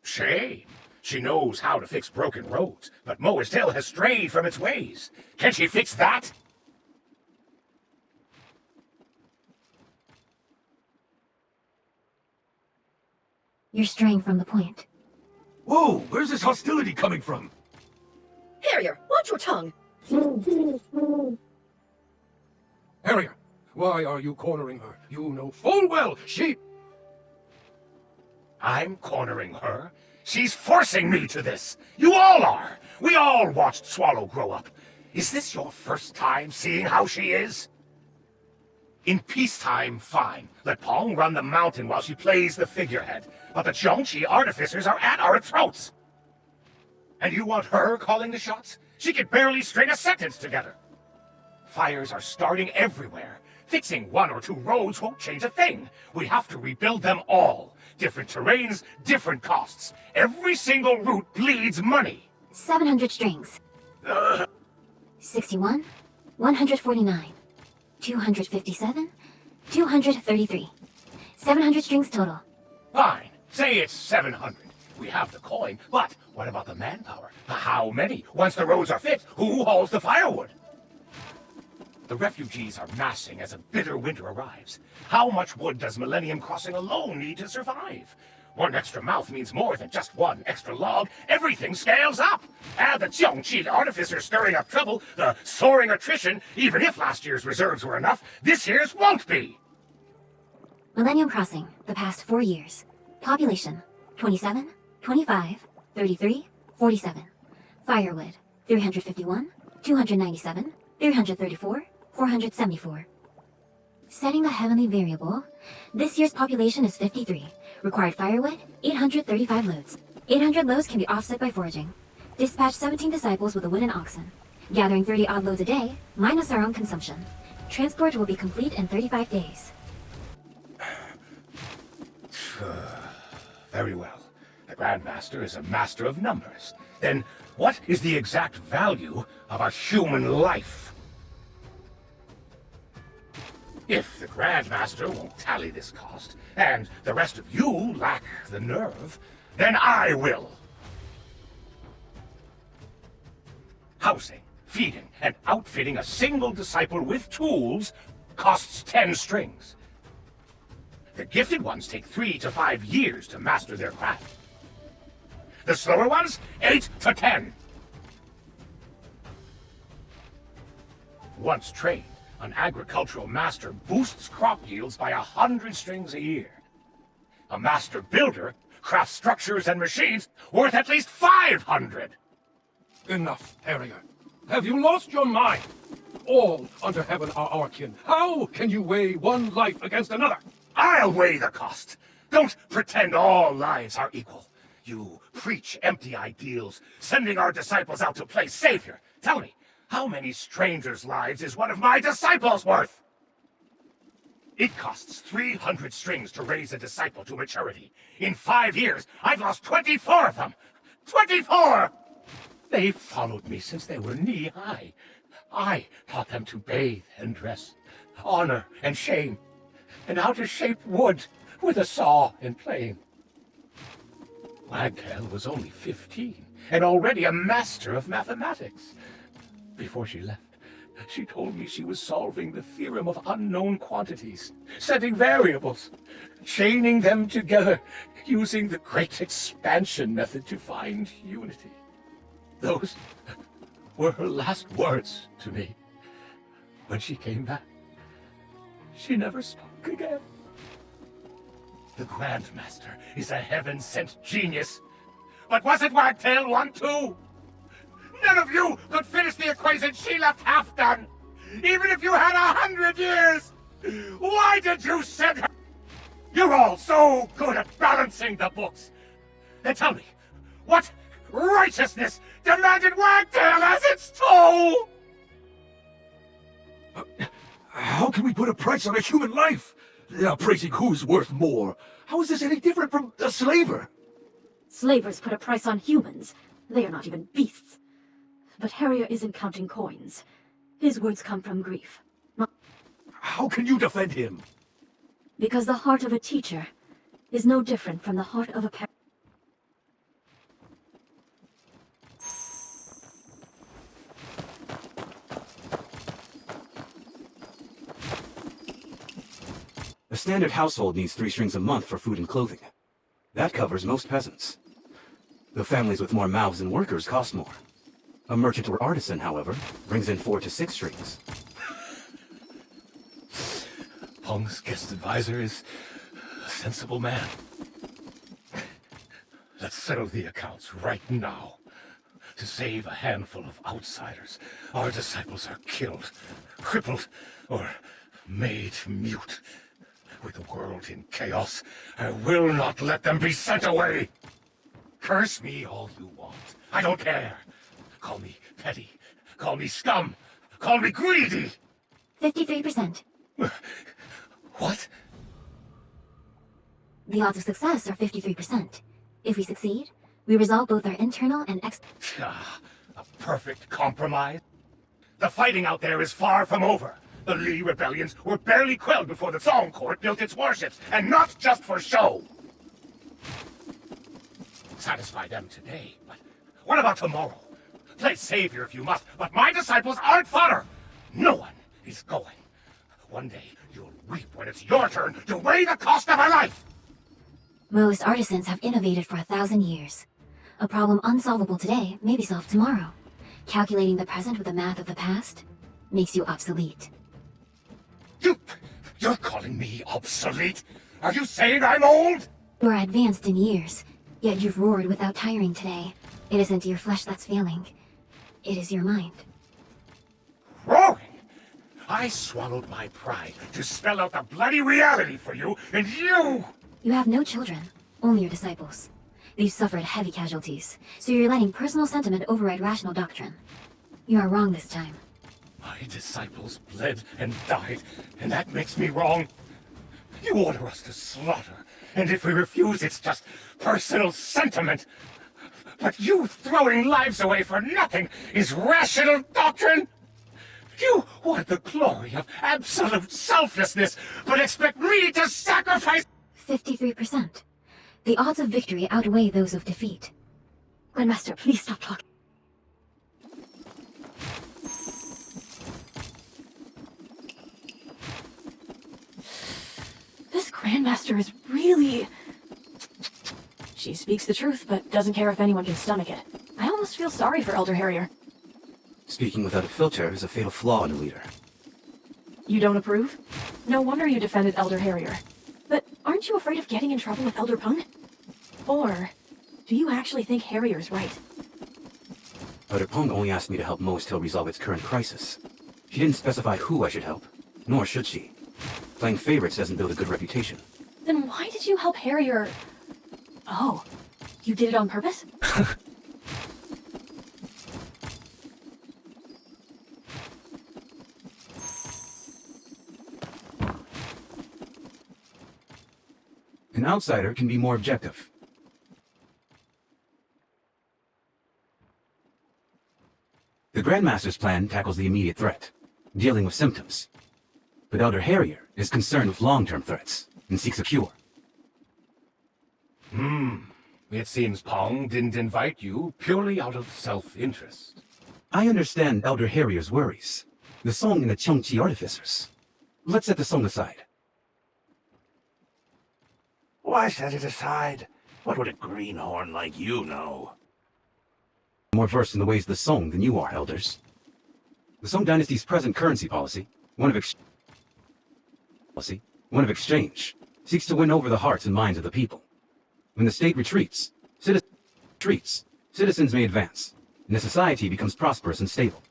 Shame. She knows how to fix broken roads, but Moist Hill has strayed from its ways. Can she fix that? You're straying from the point. Whoa, where's this hostility coming from? Harrier, watch your tongue. Harrier, why are you cornering her? You know full well she... I'm cornering her? She's forcing me to this! You all are! We all watched Swallow grow up. Is this your first time seeing how she is? In peacetime, fine. Let Pong run the mountain while she plays the figurehead. But the Zhongqi artificers are at our throats! And you want her calling the shots? She can barely string a sentence together. Fires are starting everywhere. Fixing 1 or 2 roads won't change a thing. We have to rebuild them all. Different terrains, different costs. Every single route bleeds money. 700 strings. 61, 149, 257, 233. 700 strings total. Fine. Say it's 700. We have the coin, but what about the manpower? How many? Once the roads are fixed, who hauls the firewood? The refugees are massing as a bitter winter arrives. How much wood does Millennium Crossing alone need to survive? 1 extra mouth means more than just 1 extra log. Everything scales up. Add the Zhongqi artificer stirring up trouble, the soaring attrition. Even if last year's reserves were enough, this year's won't be. Millennium Crossing, the past 4 years. Population, 27, 25, 33, 47. Firewood, 351, 297, 334, 474. Setting the heavenly variable, this year's population is 53. Required firewood, 835 loads. 800 loads can be offset by foraging. Dispatch 17 disciples with a wooden oxen. Gathering 30-odd loads a day, minus our own consumption. Transport will be complete in 35 days. Very well. The Grandmaster is a master of numbers. Then what is the exact value of a human life? If the Grandmaster won't tally this cost, and the rest of you lack the nerve, then I will. Housing, feeding, and outfitting a single disciple with tools costs 10 strings. The gifted ones take 3 to 5 years to master their craft. The slower ones, 8 to 10. Once trained, an agricultural master boosts crop yields by 100 strings a year. A master builder crafts structures and machines worth at least 500. Enough, Harrier. Have you lost your mind? All under heaven are our kin. How can you weigh one life against another? I'll weigh the cost. Don't pretend all lives are equal. You preach empty ideals, sending our disciples out to play savior. Tell me, how many strangers' lives is one of my disciples worth? It costs 300 strings to raise a disciple to maturity. In 5 years, I've lost 24 of them! 24! They followed me since they were knee-high. I taught them to bathe and dress, honor and shame, and how to shape wood with a saw and plane. Wagtail was only 15, and already a master of mathematics. Before she left, she told me she was solving the theorem of unknown quantities, setting variables, chaining them together, using the great expansion method to find unity. Those were her last words to me. When she came back, she never spoke again. The Grandmaster is a heaven-sent genius. But wasn't Wagtail one too? None of you could finish the equation she left half done, even if you had 100 years! Why did you send her? You're all so good at balancing the books. Then tell me, what righteousness demanded Wagtail as its toll? How can we put a price on a human life? Praising who's worth more. How is this any different from a slaver? Slavers put a price on humans. They are not even beasts. But Harrier isn't counting coins. His words come from grief. How can you defend him? Because the heart of a teacher is no different from the heart of a parent. A standard household needs 3 strings a month for food and clothing. That covers most peasants. The families with more mouths and workers cost more. A merchant or artisan, however, brings in 4 to 6 strings. Peng's guest advisor is a sensible man. Let's settle the accounts right now. To save a handful of outsiders, our disciples are killed, crippled, or made mute. With the world in chaos, I will not let them be sent away! Curse me all you want. I don't care. Call me petty. Call me scum. Call me greedy! 53%. What? The odds of success are 53%. If we succeed, we resolve both our internal and A perfect compromise? The fighting out there is far from over. The Lee rebellions were barely quelled before the Song Court built its warships, and not just for show. Satisfy them today, but what about tomorrow? Play savior if you must, but my disciples aren't fodder! No one is going. One day, you'll weep when it's your turn to weigh the cost of a life! Most artisans have innovated for 1,000 years. A problem unsolvable today may be solved tomorrow. Calculating the present with the math of the past makes you obsolete. You're calling me obsolete? Are you saying I'm old? You're advanced in years, yet you've roared without tiring today. It isn't your flesh that's failing. It is your mind. Roaring? I swallowed my pride to spell out the bloody reality for you, and you... You have no children, only your disciples. They've suffered heavy casualties, so you're letting personal sentiment override rational doctrine. You are wrong this time. My disciples bled and died, and that makes me wrong. You order us to slaughter, and if we refuse, it's just personal sentiment. But you throwing lives away for nothing is rational doctrine? You want the glory of absolute selflessness, but expect me to sacrifice... 53%. The odds of victory outweigh those of defeat. Grandmaster, please stop talking. This Grandmaster is really... She speaks the truth, but doesn't care if anyone can stomach it. I almost feel sorry for Elder Harrier. Speaking without a filter is a fatal flaw in a leader. You don't approve? No wonder you defended Elder Harrier. But aren't you afraid of getting in trouble with Elder Peng? Or do you actually think Harrier's right? Elder Peng only asked me to help Mo's Hill resolve its current crisis. She didn't specify who I should help, nor should she. Playing favorites doesn't build a good reputation. Then why did you help Harrier? Oh, you did it on purpose? An outsider can be more objective. The Grandmaster's plan tackles the immediate threat, dealing with symptoms. But Elder Harrier is concerned with long-term threats and seeks a cure. It seems Pong didn't invite you purely out of self-interest. I understand Elder Harrier's worries. The Song and the Chengqi artificers. Let's set the Song aside. Why set it aside? What would a greenhorn like you know? More versed in the ways of the Song than you are, elders. The Song dynasty's present currency policy, one of exchange, seeks to win over the hearts and minds of the people. When the state retreats, citizens may advance, and the society becomes prosperous and stable.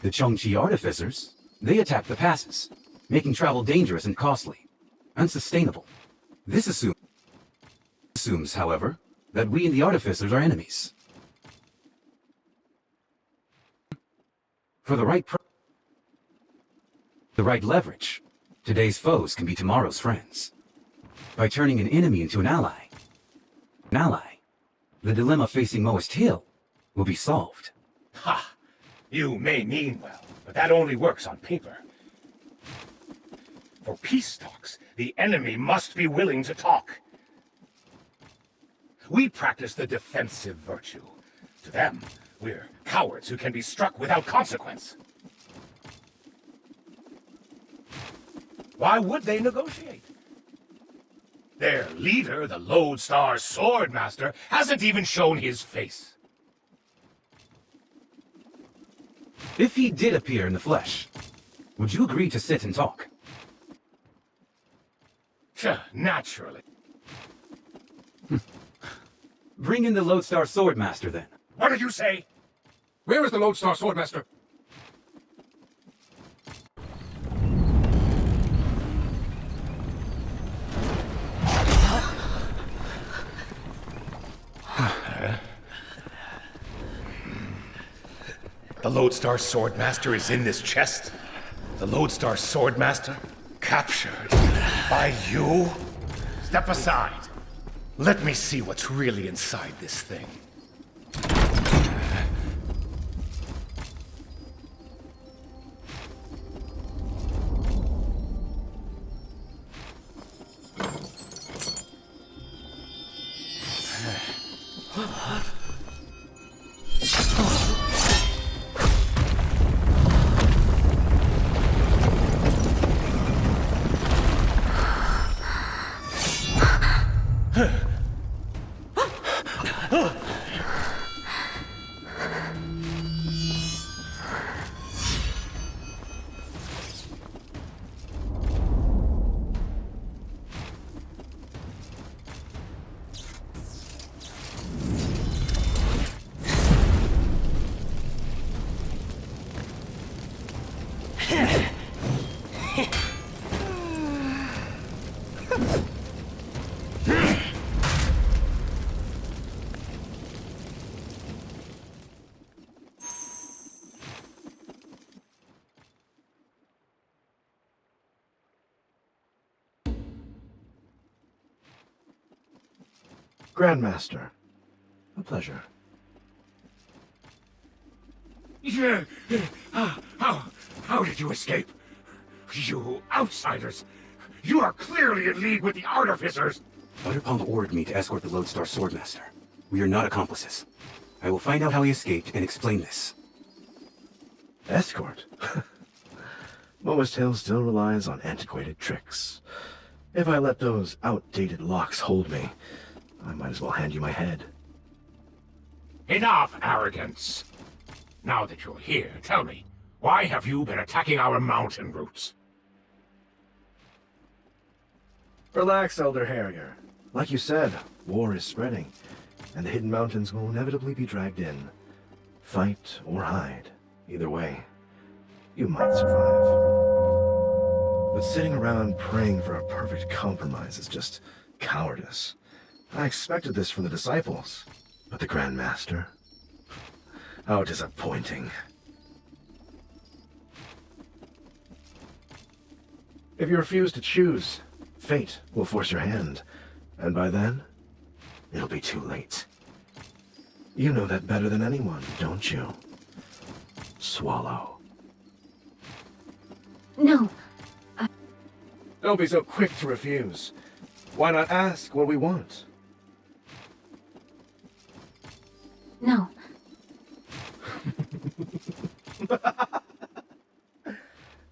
The Chengqi artificers, they attack the passes, making travel dangerous and costly, unsustainable. This assumes, however, that we and the artificers are enemies. For the right leverage, today's foes can be tomorrow's friends. By turning an enemy into an ally, the dilemma facing Moist Hill will be solved. Ha! You may mean well, but that only works on paper. For peace talks, the enemy must be willing to talk. We practice the defensive virtue. To them, we're cowards who can be struck without consequence. Why would they negotiate? Their leader, the Lodestar Swordmaster, hasn't even shown his face. If he did appear in the flesh, would you agree to sit and talk? Naturally. Bring in the Lodestar Swordmaster, then. What did you say? Where is the Lodestar Swordmaster? The Lodestar Swordmaster is in this chest? The Lodestar Swordmaster? Captured by you? Step aside. Let me see what's really inside this thing. Grandmaster, a pleasure. How did you escape? You outsiders! You are clearly in league with the artificers! Butterpong ordered me to escort the Lodestar Swordmaster. We are not accomplices. I will find out how he escaped and explain this. Escort? Moist Hill still relies on antiquated tricks. If I let those outdated locks hold me, I might as well hand you my head. Enough arrogance! Now that you're here, tell me, why have you been attacking our mountain routes? Relax, Elder Harrier. Like you said, war is spreading, and the Hidden Mountains will inevitably be dragged in. Fight or hide, either way, you might survive. But sitting around praying for a perfect compromise is just cowardice. I expected this from the disciples, but the Grand Master? How disappointing. If you refuse to choose, fate will force your hand. And by then, it'll be too late. You know that better than anyone, don't you? Swallow. No. Don't be so quick to refuse. Why not ask what we want? No.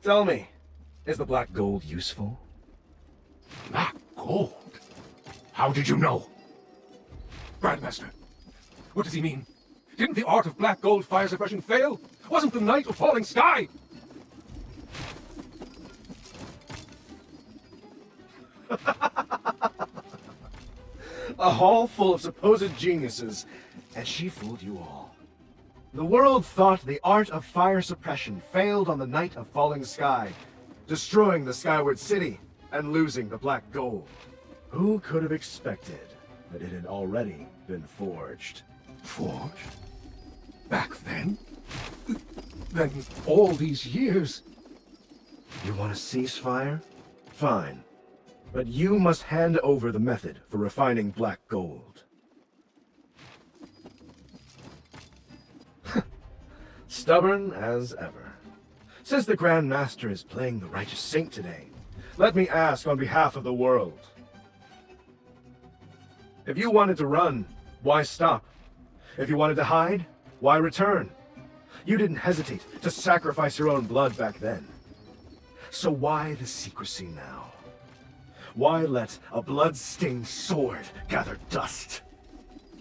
Tell me, is the black gold useful? Black gold? How did you know? Grandmaster, what does he mean? Didn't the art of black gold fire suppression fail? Wasn't the night a falling sky? A hall full of supposed geniuses, and she fooled you all. The world thought the art of fire suppression failed on the night of falling sky, destroying the Skyward City and losing the black gold. Who could have expected that it had already been forged? Forged? Back then? Then all these years... You want a ceasefire? Fine. But you must hand over the method for refining black gold. Stubborn as ever. Since the Grand Master is playing the righteous saint today, let me ask on behalf of the world. If you wanted to run, why stop? If you wanted to hide, why return? You didn't hesitate to sacrifice your own blood back then. So why the secrecy now? Why let a blood-stained sword gather dust?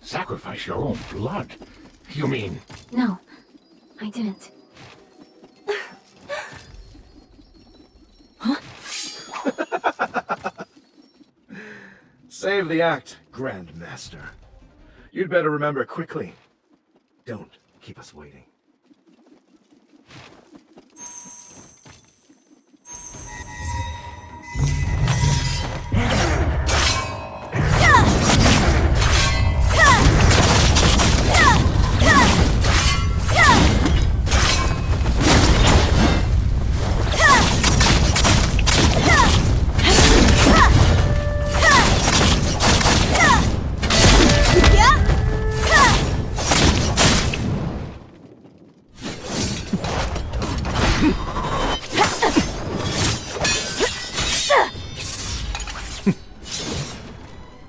Sacrifice your own blood? You mean... No, I didn't. Save the act, Grand Master. You'd better remember quickly. Don't keep us waiting.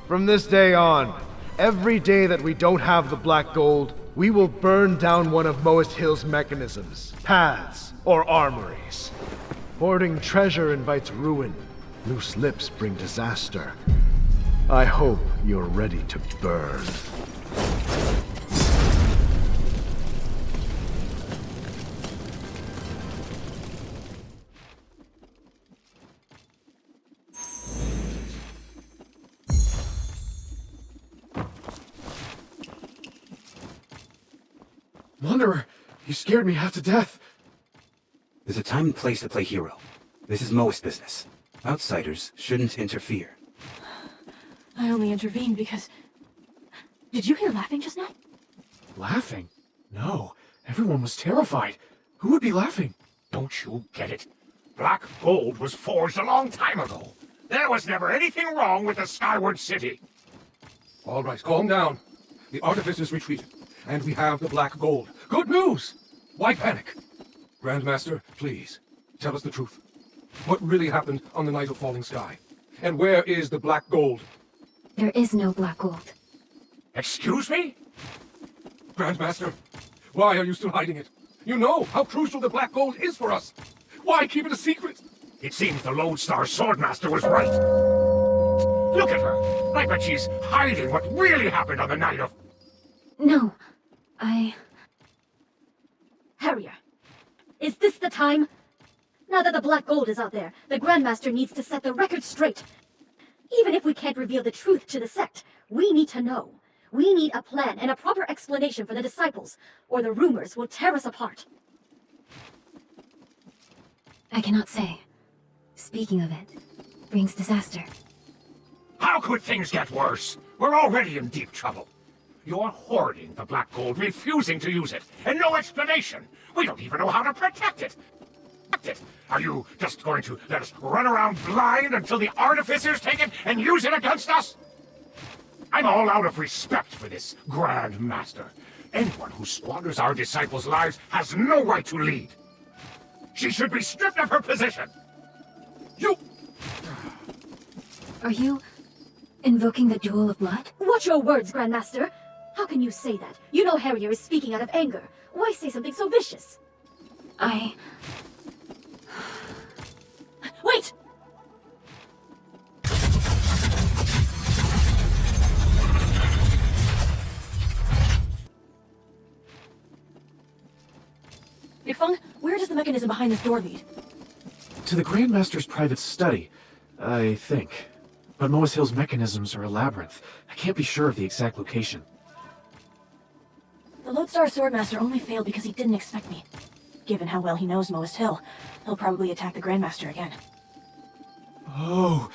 From this day on, every day that we don't have the black gold, we will burn down one of Moist Hill's mechanisms, paths, or armories. Hoarding treasure invites ruin. Loose lips bring disaster. I hope you're ready to burn. Wanderer, you scared me half to death. There's a time and place to play hero. This is Moist business. Outsiders shouldn't interfere. I only intervened because... Did you hear laughing just now? Laughing? No, everyone was terrified. Who would be laughing? Don't you get it? Black gold was forged a long time ago. There was never anything wrong with the Skyward City. All right, calm down. The artificers retreated, and we have the black gold. Good news! Why panic? Grandmaster, please, tell us the truth. What really happened on the night of falling sky? And where is the black gold? There is no black gold. Excuse me? Grandmaster, why are you still hiding it? You know how crucial the black gold is for us. Why keep it a secret? It seems the Lone Star Swordmaster was right. Look at her. I bet she's hiding what really happened on the night of... No, Harrier, is this the time? Now that the black gold is out there, the Grandmaster needs to set the record straight. Even if we can't reveal the truth to the sect, we need to know. We need a plan and a proper explanation for the disciples, or the rumors will tear us apart. I cannot say. Speaking of it, brings disaster. How could things get worse? We're already in deep trouble. You're hoarding the black gold, refusing to use it, and no explanation. We don't even know how to protect it. it? Are you just going to let us run around blind until the artificers take it and use it against us? I'm all out of respect for this Grand Master. Anyone who squanders our disciples' lives has no right to lead. She should be stripped of her position. You... Are you invoking the duel of blood? Watch your words, Grandmaster! How can you say that? You know Harrier is speaking out of anger. Why say something so vicious? Wait! Big Feng, where does the mechanism behind this door lead? To the Grandmaster's private study, I think. But Moas Hill's mechanisms are a labyrinth. I can't be sure of the exact location. The Lodestar Swordmaster only failed because he didn't expect me. Given how well he knows Moas Hill, he'll probably attack the Grandmaster again. Oh,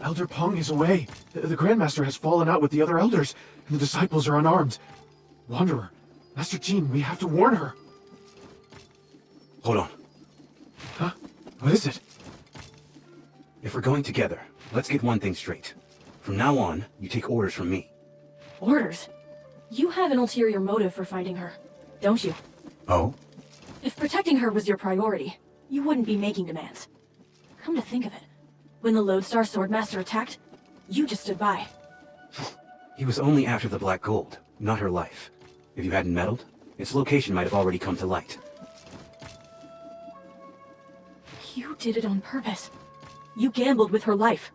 Elder Peng is away. The Grandmaster has fallen out with the other elders, and the disciples are unarmed. Wanderer, Master Jean, we have to warn her. Hold on. Huh? What is it? If we're going together, let's get one thing straight. From now on, you take orders from me. Orders? You have an ulterior motive for finding her, don't you? Oh? If protecting her was your priority, you wouldn't be making demands. Come to think of it, when the Lodestar Swordmaster attacked, you just stood by. He was only after the black gold, not her life. If you hadn't meddled, its location might have already come to light. You did it on purpose. You gambled with her life.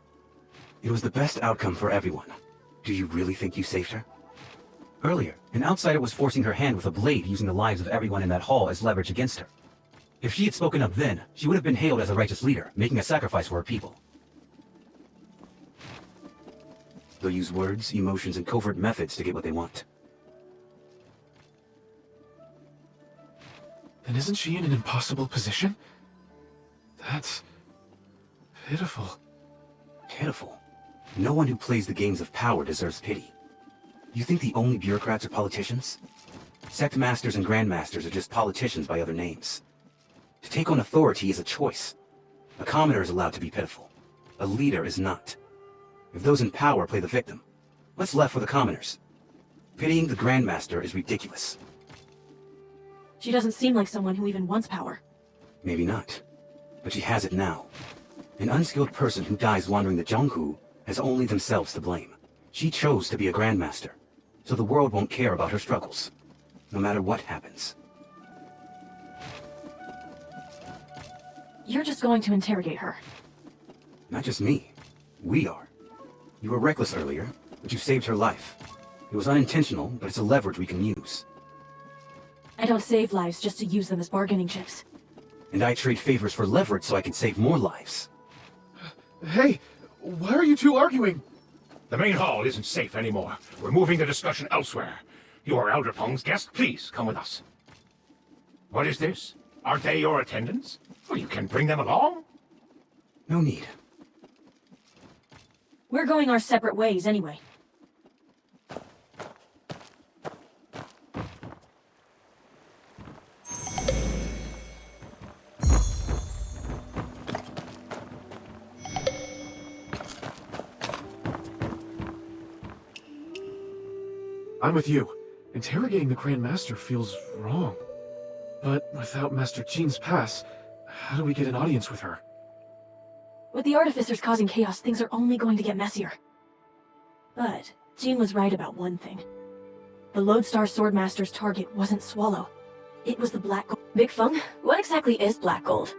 It was the best outcome for everyone. Do you really think you saved her? Earlier, an outsider was forcing her hand with a blade, using the lives of everyone in that hall as leverage against her. If she had spoken up then, she would have been hailed as a righteous leader, making a sacrifice for her people. They'll use words, emotions, and covert methods to get what they want. Then isn't she in an impossible position? That's... pitiful. Pitiful? No one who plays the games of power deserves pity. You think the only bureaucrats are politicians? Sect masters and grandmasters are just politicians by other names. To take on authority is a choice. A commoner is allowed to be pitiful. A leader is not. If those in power play the victim, what's left for the commoners? Pitying the grandmaster is ridiculous. She doesn't seem like someone who even wants power. Maybe not. But she has it now. An unskilled person who dies wandering the Zhonghu has only themselves to blame. She chose to be a grandmaster, so the world won't care about her struggles, no matter what happens. You're just going to interrogate her. Not just me. We are. You were reckless earlier, but you saved her life. It was unintentional, but it's a leverage we can use. I don't save lives just to use them as bargaining chips. And I trade favors for leverage so I can save more lives. Hey, why are you two arguing? The main hall isn't safe anymore. We're moving the discussion elsewhere. You are Elder Peng's guest. Please, come with us. What is this? Are they your attendants? Well, you can bring them along. No need. We're going our separate ways anyway. I'm with you. Interrogating the Grand Master feels wrong. But without Master Jean's pass, how do we get an audience with her? With the artificers causing chaos, things are only going to get messier. But Jean was right about one thing. The Lodestar Swordmaster's target wasn't Swallow. It was the Black Gold. Big Feng, what exactly is Black Gold?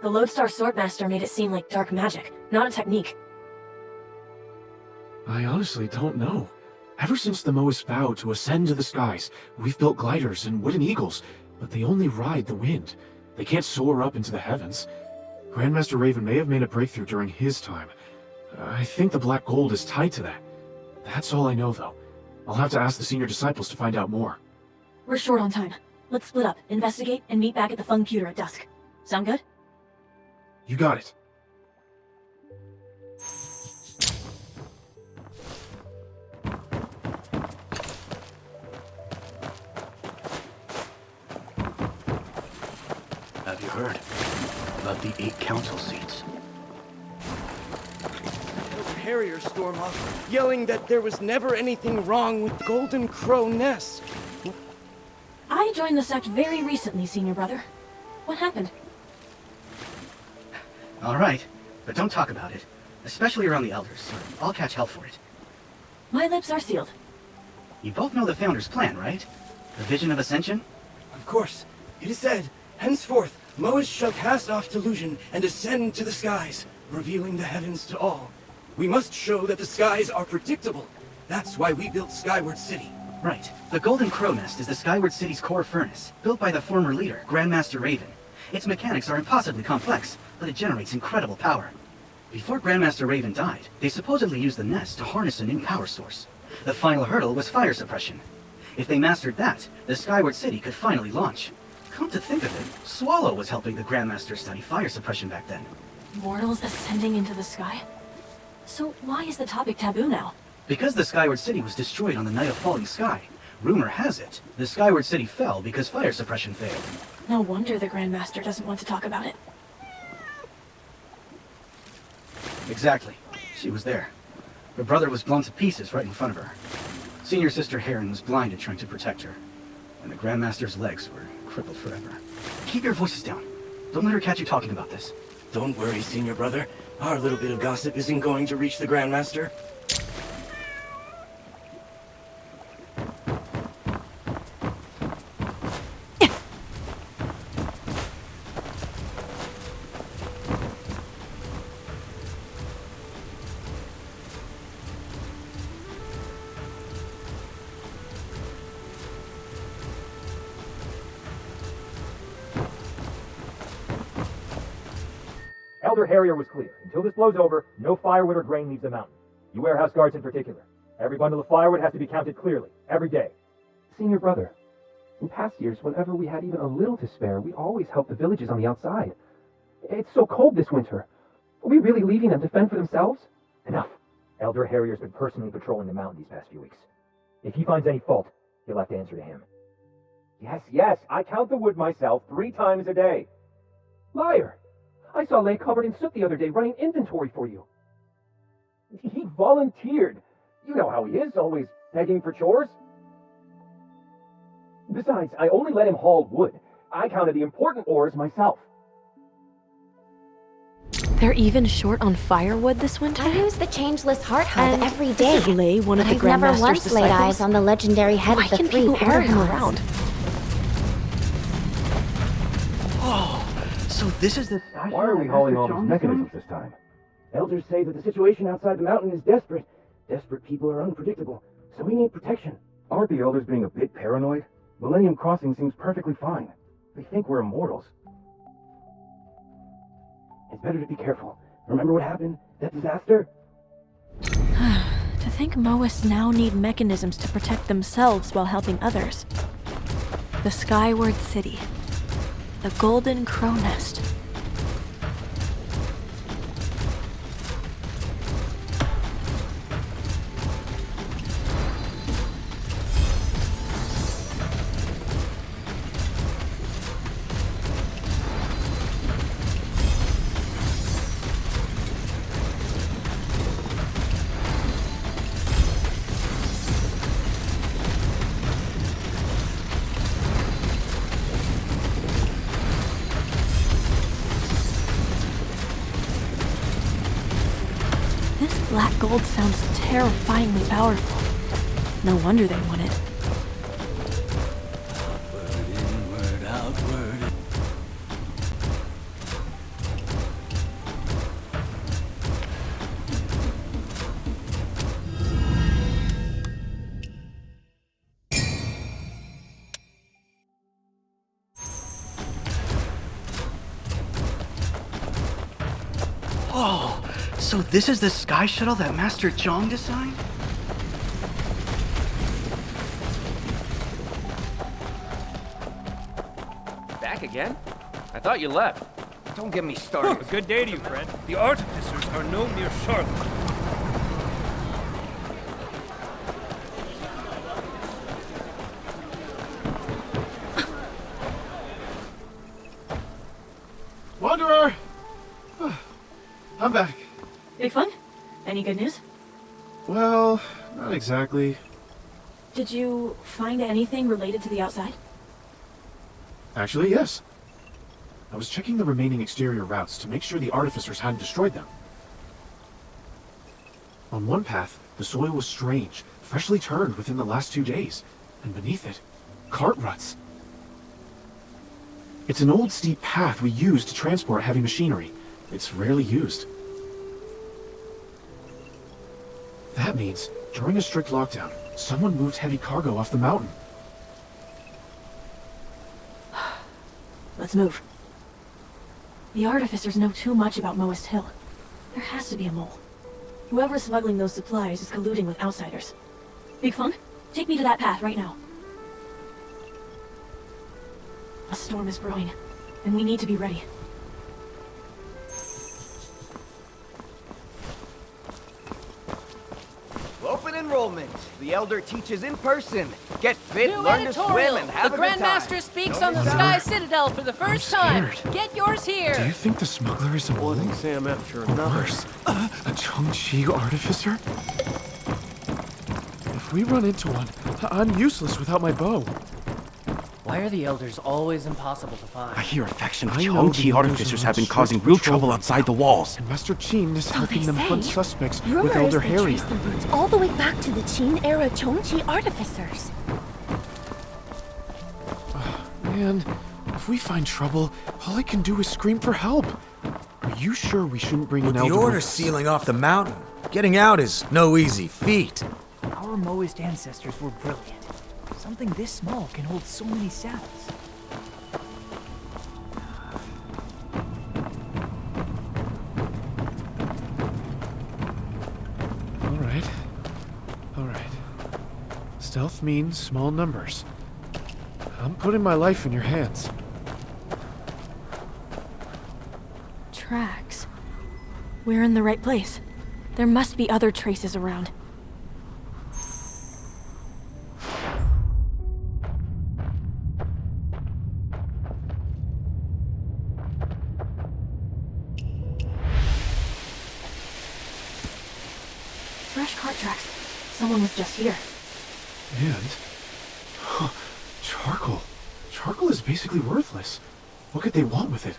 The Lodestar Swordmaster made it seem like dark magic, not a technique. I honestly don't know. Ever since the Moas vowed to ascend to the skies, we've built gliders and wooden eagles, but they only ride the wind. They can't soar up into the heavens. Grandmaster Raven may have made a breakthrough during his time. I think the Black Gold is tied to that. That's all I know, though. I'll have to ask the senior disciples to find out more. We're short on time. Let's split up, investigate, and meet back at the Feng Pewter at dusk. Sound good? You got it. Have you heard? about the 8 council seats. Harriers storm off, yelling that there was never anything wrong with the Golden Crow nest. I joined the sect very recently, Senior Brother. What happened? All right, but don't talk about it, especially around the Elders. I'll catch hell for it. My lips are sealed. You both know the Founder's plan, right? The vision of Ascension? Of course. It is said, henceforth, Moas shall cast off delusion and ascend to the skies, revealing the heavens to all. We must show that the skies are predictable. That's why we built Skyward City. Right. The Golden Crow Nest is the Skyward City's core furnace, built by the former leader, Grandmaster Raven. Its mechanics are impossibly complex, but it generates incredible power. Before Grandmaster Raven died, they supposedly used the nest to harness a new power source. The final hurdle was fire suppression. If they mastered that, the Skyward City could finally launch. Come to think of it, Swallow was helping the Grandmaster study fire suppression back then. Mortals ascending into the sky? So why is the topic taboo now? Because the Skyward City was destroyed on the night of falling sky, rumor has it, the Skyward City fell because fire suppression failed. No wonder the Grandmaster doesn't want to talk about it. Exactly. She was there. Her brother was blown to pieces right in front of her. Senior Sister Heron was blinded trying to protect her. And the Grandmaster's legs were crippled forever. Keep your voices down. Don't let her catch you talking about this. Don't worry, Senior Brother. Our little bit of gossip isn't going to reach the Grandmaster. Elder Harrier was clear. Until this blows over, no firewood or grain leaves the mountain. You warehouse guards in particular. Every bundle of firewood has to be counted clearly, every day. Senior Brother, in past years, whenever we had even a little to spare, we always helped the villages on the outside. It's so cold this winter. Are we really leaving them to fend for themselves? Enough. Elder Harrier's been personally patrolling the mountain these past few weeks. If he finds any fault, you'll have to answer to him. Yes, I count the wood myself 3 times a day. Liar! I saw Lay covered in soot the other day running inventory for you. He volunteered. You know how he is, always begging for chores. Besides, I only let him haul wood. I counted the important ores myself. They're even short on firewood this winter? I use the Changeless Heart Hub And every day. This is Lay, one of the I've never Grandmaster's once laid disciples? eyes on the legendary head Why of the can 3 people order him paragons. around? So this is the... Why are we hauling all these mechanisms this time? Elders say that the situation outside the mountain is desperate. Desperate people are unpredictable, so we need protection. Aren't the Elders being a bit paranoid? Millennium Crossing seems perfectly fine. They think we're immortals. It's better to be careful. Remember what happened? That disaster? To think Moas now need mechanisms to protect themselves while helping others. The Skyward City. The Golden Crow Nest. Black gold sounds terrifyingly powerful. No wonder they want it. Outward, inward, outward. Oh, so this is the sky shuttle that Master Zhang designed? Back again? I thought you left. Don't get me started. A good day to you, friend. The artificers are no mere charlatans. Wanderer, I'm back. Big fun? Any good news? Well, not exactly. Did you find anything related to the outside? Actually, yes. I was checking the remaining exterior routes to make sure the artificers hadn't destroyed them. On one path, the soil was strange, freshly turned within the last 2 days, and beneath it, cart ruts. It's an old steep path we use to transport heavy machinery. It's rarely used. That means, during a strict lockdown, someone moved heavy cargo off the mountain. Let's move. The artificers know too much about Moist Hill. There has to be a mole. Whoever's smuggling those supplies is colluding with outsiders. Big Funk, take me to that path right now. A storm is brewing, and we need to be ready. Open enrollment. The Elder teaches in person. Get fit, New learn to editorial. swim, and have the a good time. Grandmaster speaks on the Sky Citadel for the first time. Get yours here. Do you think the smuggler is a mole? One exam after Or another. worse, a Chongqi artificer? If we run into one, I'm useless without my bow. Why are the Elders always impossible to find? I hear a faction of I know Chongqi the artificers Elders have been are on causing strict real patrol trouble outside the walls. And Master Qin is So helping they them hunt say. suspects Rumor with Elder is they Harry. trace the roots all the way back to the Qin era Chongqi artificers. Man, if we find trouble, all I can do is scream for help. Are you sure we shouldn't bring With an the Elder order with us? sealing off the mountain, getting out is no easy feat. Our Moist ancestors were brilliant. Something this small can hold so many saddles. All right. Stealth means small numbers. I'm putting my life in your hands. Tracks. We're in the right place. There must be other traces around. Fresh cart tracks. Someone was just here. And... charcoal. Charcoal is basically worthless. What could they want with it?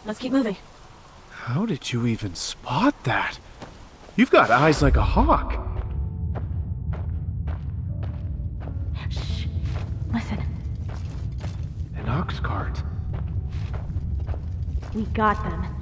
Let's keep moving. How did you even spot that? You've got eyes like a hawk. Shh. Listen. An ox cart. We got them.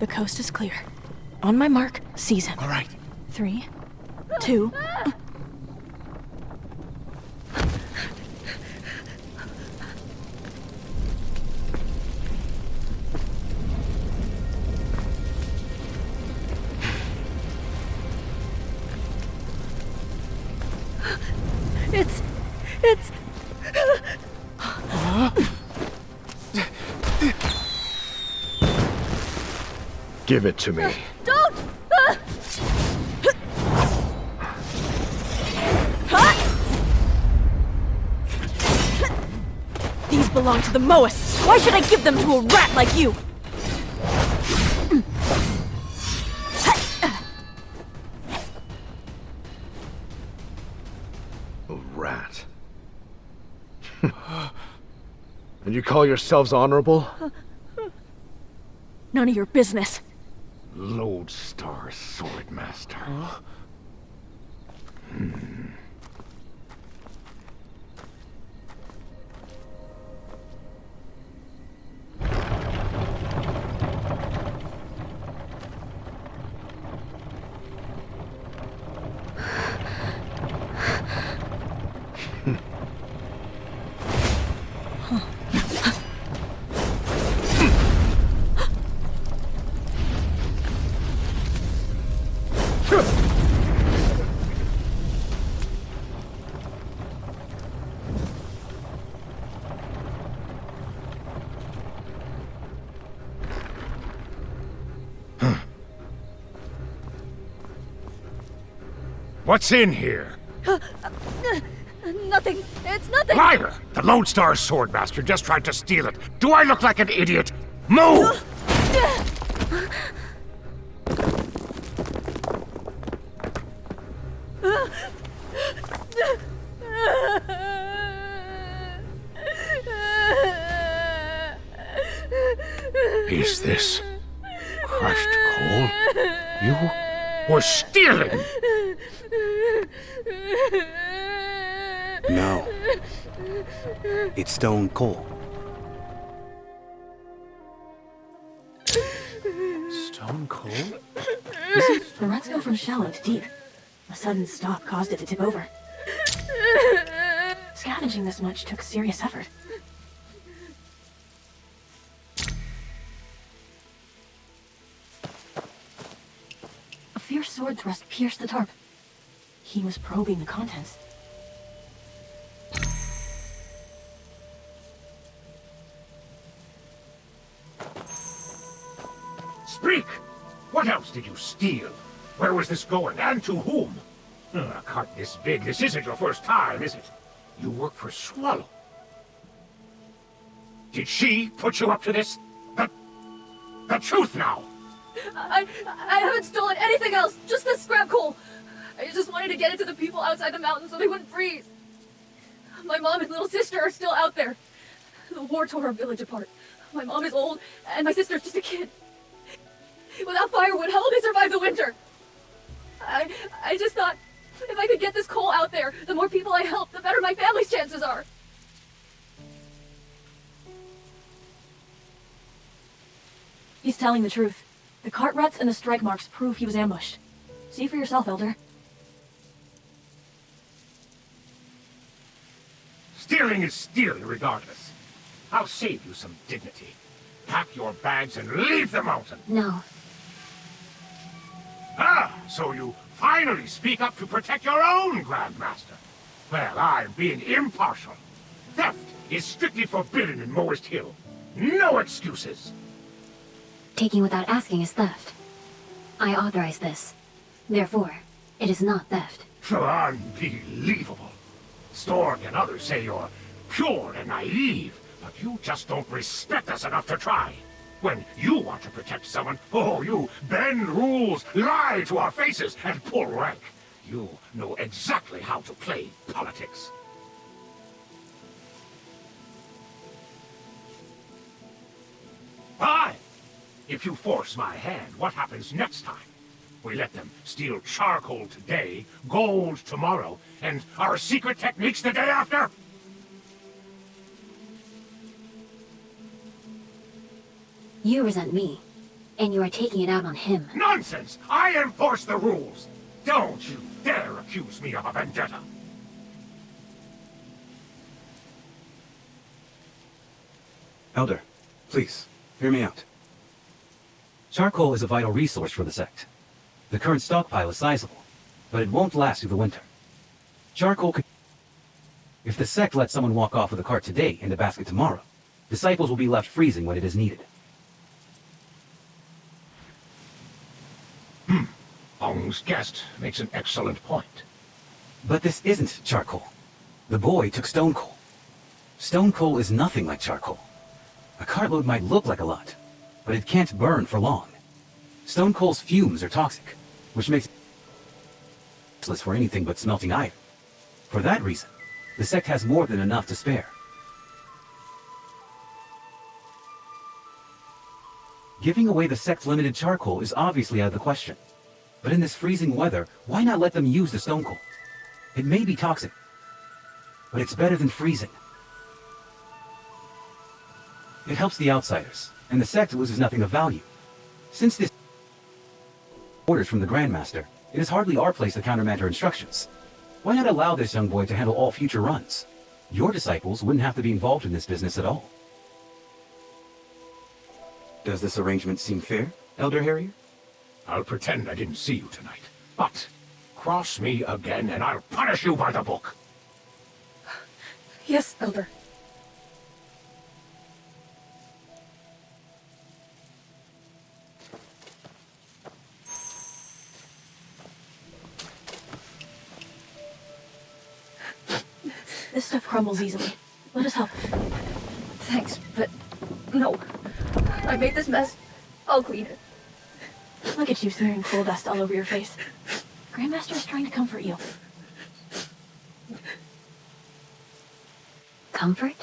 The coast is clear. On my mark, seize him. All right. 3, 2... It's... Give it to me. Don't! These belong to the Moists. Why should I give them to a rat like you? A rat. And you call yourselves honorable? None of your business. Lodestar Swordmaster. What's in here? Nothing. It's nothing. Liar! The Lodestar Swordmaster just tried to steal it. Do I look like an idiot? Move! Is this crushed coal? You were stealing! No. It's stone coal. Stone coal? The ruts go from shallow to deep. A sudden stop caused it to tip over. Scavenging this much took serious effort. A fierce sword thrust pierced the tarp. He was probing the contents. Speak! What else did you steal? Where was this going, and to whom? A cart this big, this isn't your first time, is it? You work for Swallow. Did she put you up to this? The truth now! I haven't stolen anything else, just this scrap coal. I just wanted to get it to the people outside the mountain so they wouldn't freeze. My mom and little sister are still out there. The war tore our village apart. My mom is old, and my sister's just a kid. Without firewood, how will they survive the winter? I just thought, if I could get this coal out there, the more people I help, the better my family's chances are. He's telling the truth. The cart ruts and the strike marks prove he was ambushed. See for yourself, Elder. Stealing is stealing regardless. I'll save you some dignity. Pack your bags and leave the mountain. No. Ah, so you finally speak up to protect your own Grandmaster. Well, I'm being impartial. Theft is strictly forbidden in Moist Hill. No excuses. Taking without asking is theft. I authorize this. Therefore, it is not theft. Unbelievable. Stork and others say you're pure and naive, but you just don't respect us enough to try. When you want to protect someone, oh, you bend rules, lie to our faces, and pull rank. You know exactly how to play politics. Fine. If you force my hand, what happens next time? We let them steal charcoal today, gold tomorrow, and our secret techniques the day after? You resent me, and you are taking it out on him. Nonsense! I enforce the rules! Don't you dare accuse me of a vendetta! Elder, please, hear me out. Charcoal is a vital resource for the sect. The current stockpile is sizable, but it won't last through the winter. Charcoal could... If the sect lets someone walk off with a cart today and a basket tomorrow, disciples will be left freezing when it is needed. Ong's guest makes an excellent point. But this isn't charcoal. The boy took stone coal. Stone coal is nothing like charcoal. A cartload might look like a lot, but it can't burn for long. Stone coal's fumes are toxic, which makes it useless for anything but smelting iron. For that reason, the sect has more than enough to spare. Giving away the sect's limited charcoal is obviously out of the question. But in this freezing weather, why not let them use the stone coal? It may be toxic, but it's better than freezing. It helps the outsiders, and the sect loses nothing of value. Since this orders from the Grandmaster, it is hardly our place to countermand her instructions. Why not allow this young boy to handle all future runs? Your disciples wouldn't have to be involved in this business at all. Does this arrangement seem fair, Elder Harrier? I'll pretend I didn't see you tonight. But cross me again and I'll punish you by the book. Yes, Elder. This stuff crumbles easily. Let us help. Thanks, but no. I made this mess. I'll clean it. Look at you smearing coal dust all over your face. Grandmaster is trying to comfort you. Comfort?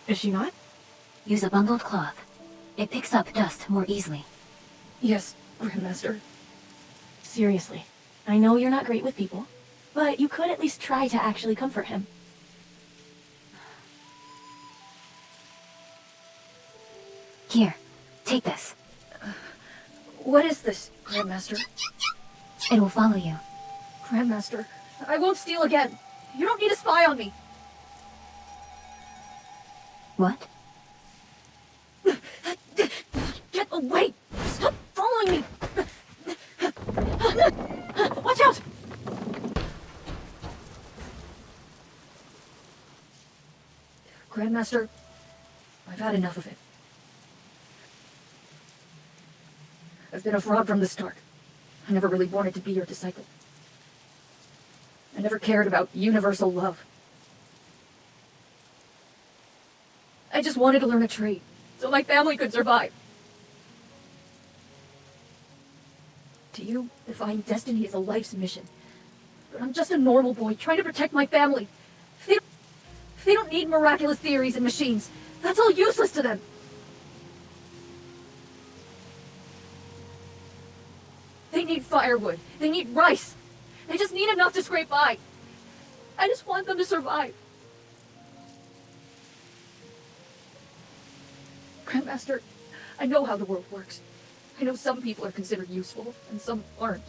Is she not? Use a bundled cloth. It picks up dust more easily. Yes, Grandmaster. Seriously, I know you're not great with people, but you could at least try to actually comfort him. Here, take this. What is this, Grandmaster? It will follow you. Grandmaster, I won't steal again. You don't need to spy on me. What? Get away! Stop following me! Watch out! Grandmaster, I've had enough of it. I've been a fraud from the start. I never really wanted to be your disciple. I never cared about universal love. I just wanted to learn a trade, so my family could survive. To you, defying destiny is a life's mission. But I'm just a normal boy trying to protect my family. They don't need miraculous theories and machines. That's all useless to them. They need firewood. They need rice. They just need enough to scrape by. I just want them to survive. Grandmaster, I know how the world works. I know some people are considered useful, and some aren't.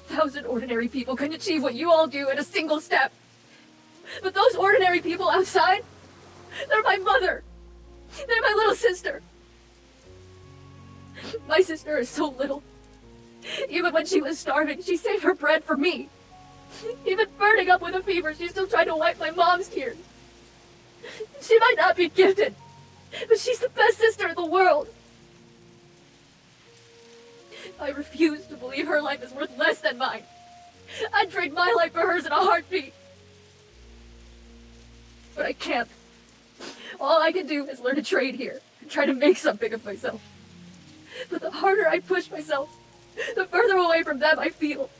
1,000 ordinary people couldn't achieve what you all do in a single step. But those ordinary people outside, they're my mother. They're my little sister. My sister is so little. Even when she was starving, she saved her bread for me. Even burning up with a fever, she still tried to wipe my mom's tears. She might not be gifted, but she's the best sister in the world. I refuse to believe her life is worth less than mine. I'd trade my life for hers in a heartbeat. But I can't. All I can do is learn to trade here and try to make something of myself. But the harder I push myself, the further away from them I feel.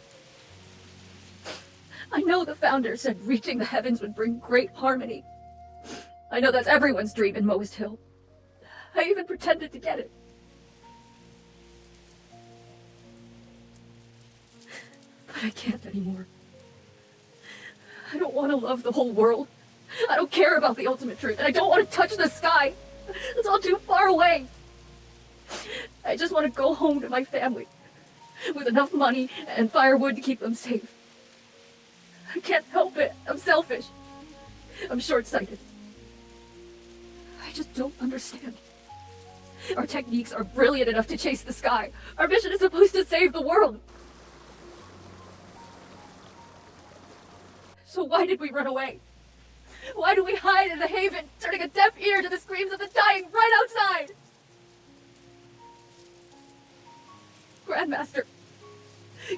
I know the founder said reaching the heavens would bring great harmony. I know that's everyone's dream in Moist Hill. I even pretended to get it. But I can't anymore. I don't want to love the whole world. I don't care about the ultimate truth, and I don't want to touch the sky. It's all too far away. I just want to go home to my family, with enough money and firewood to keep them safe. I can't help it. I'm selfish. I'm short-sighted. I just don't understand. Our techniques are brilliant enough to chase the sky. Our mission is supposed to save the world. So why did we run away? Why do we hide in the haven, turning a deaf ear to the screams of the dying right outside? Grandmaster,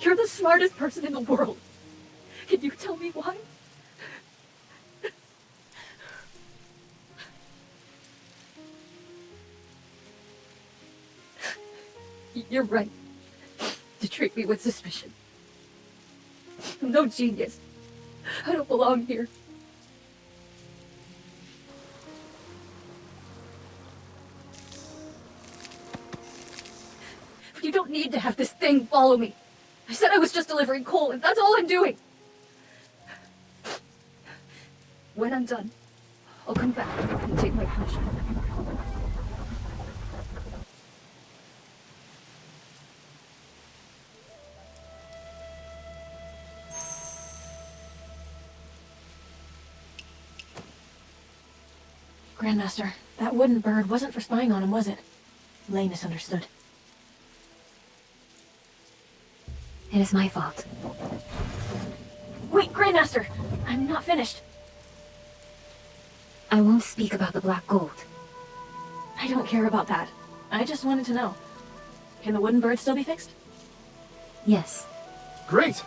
you're the smartest person in the world. Can you tell me why? You're right to treat me with suspicion. I'm no genius. I don't belong here. don't need to have this thing follow me. I said I was just delivering coal, and that's all I'm doing. When I'm done, I'll come back and take my punishment. Grandmaster, that wooden bird wasn't for spying on him, was it? Lay misunderstood. It is my fault. Wait, Grandmaster! I'm not finished. I won't speak about the black gold. I don't care about that. I just wanted to know. Can the wooden bird still be fixed? Yes, Great!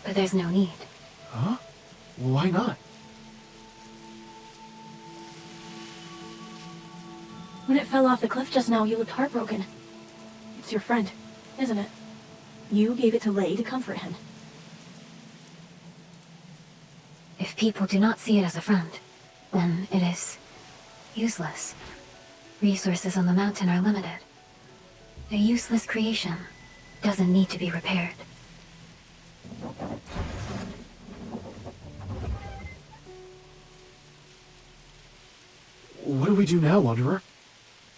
but there's no need. Huh? Why not? When it fell off the cliff just now, you looked heartbroken. It's your friend, isn't it? You gave it to Lay to comfort him. If people do not see it as a friend, then it is useless. Resources on the mountain are limited. A useless creation doesn't need to be repaired. What do we do now, Wanderer?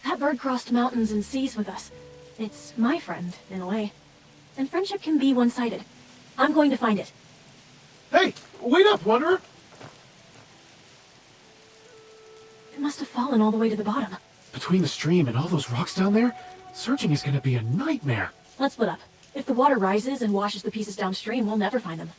That bird crossed mountains and seas with us. It's my friend, in a way. And friendship can be one-sided. I'm going to find it. Hey! Wait up, Wanderer! It must have fallen all the way to the bottom. Between the stream and all those rocks down there, searching is gonna be a nightmare. Let's split up. If the water rises and washes the pieces downstream, we'll never find them.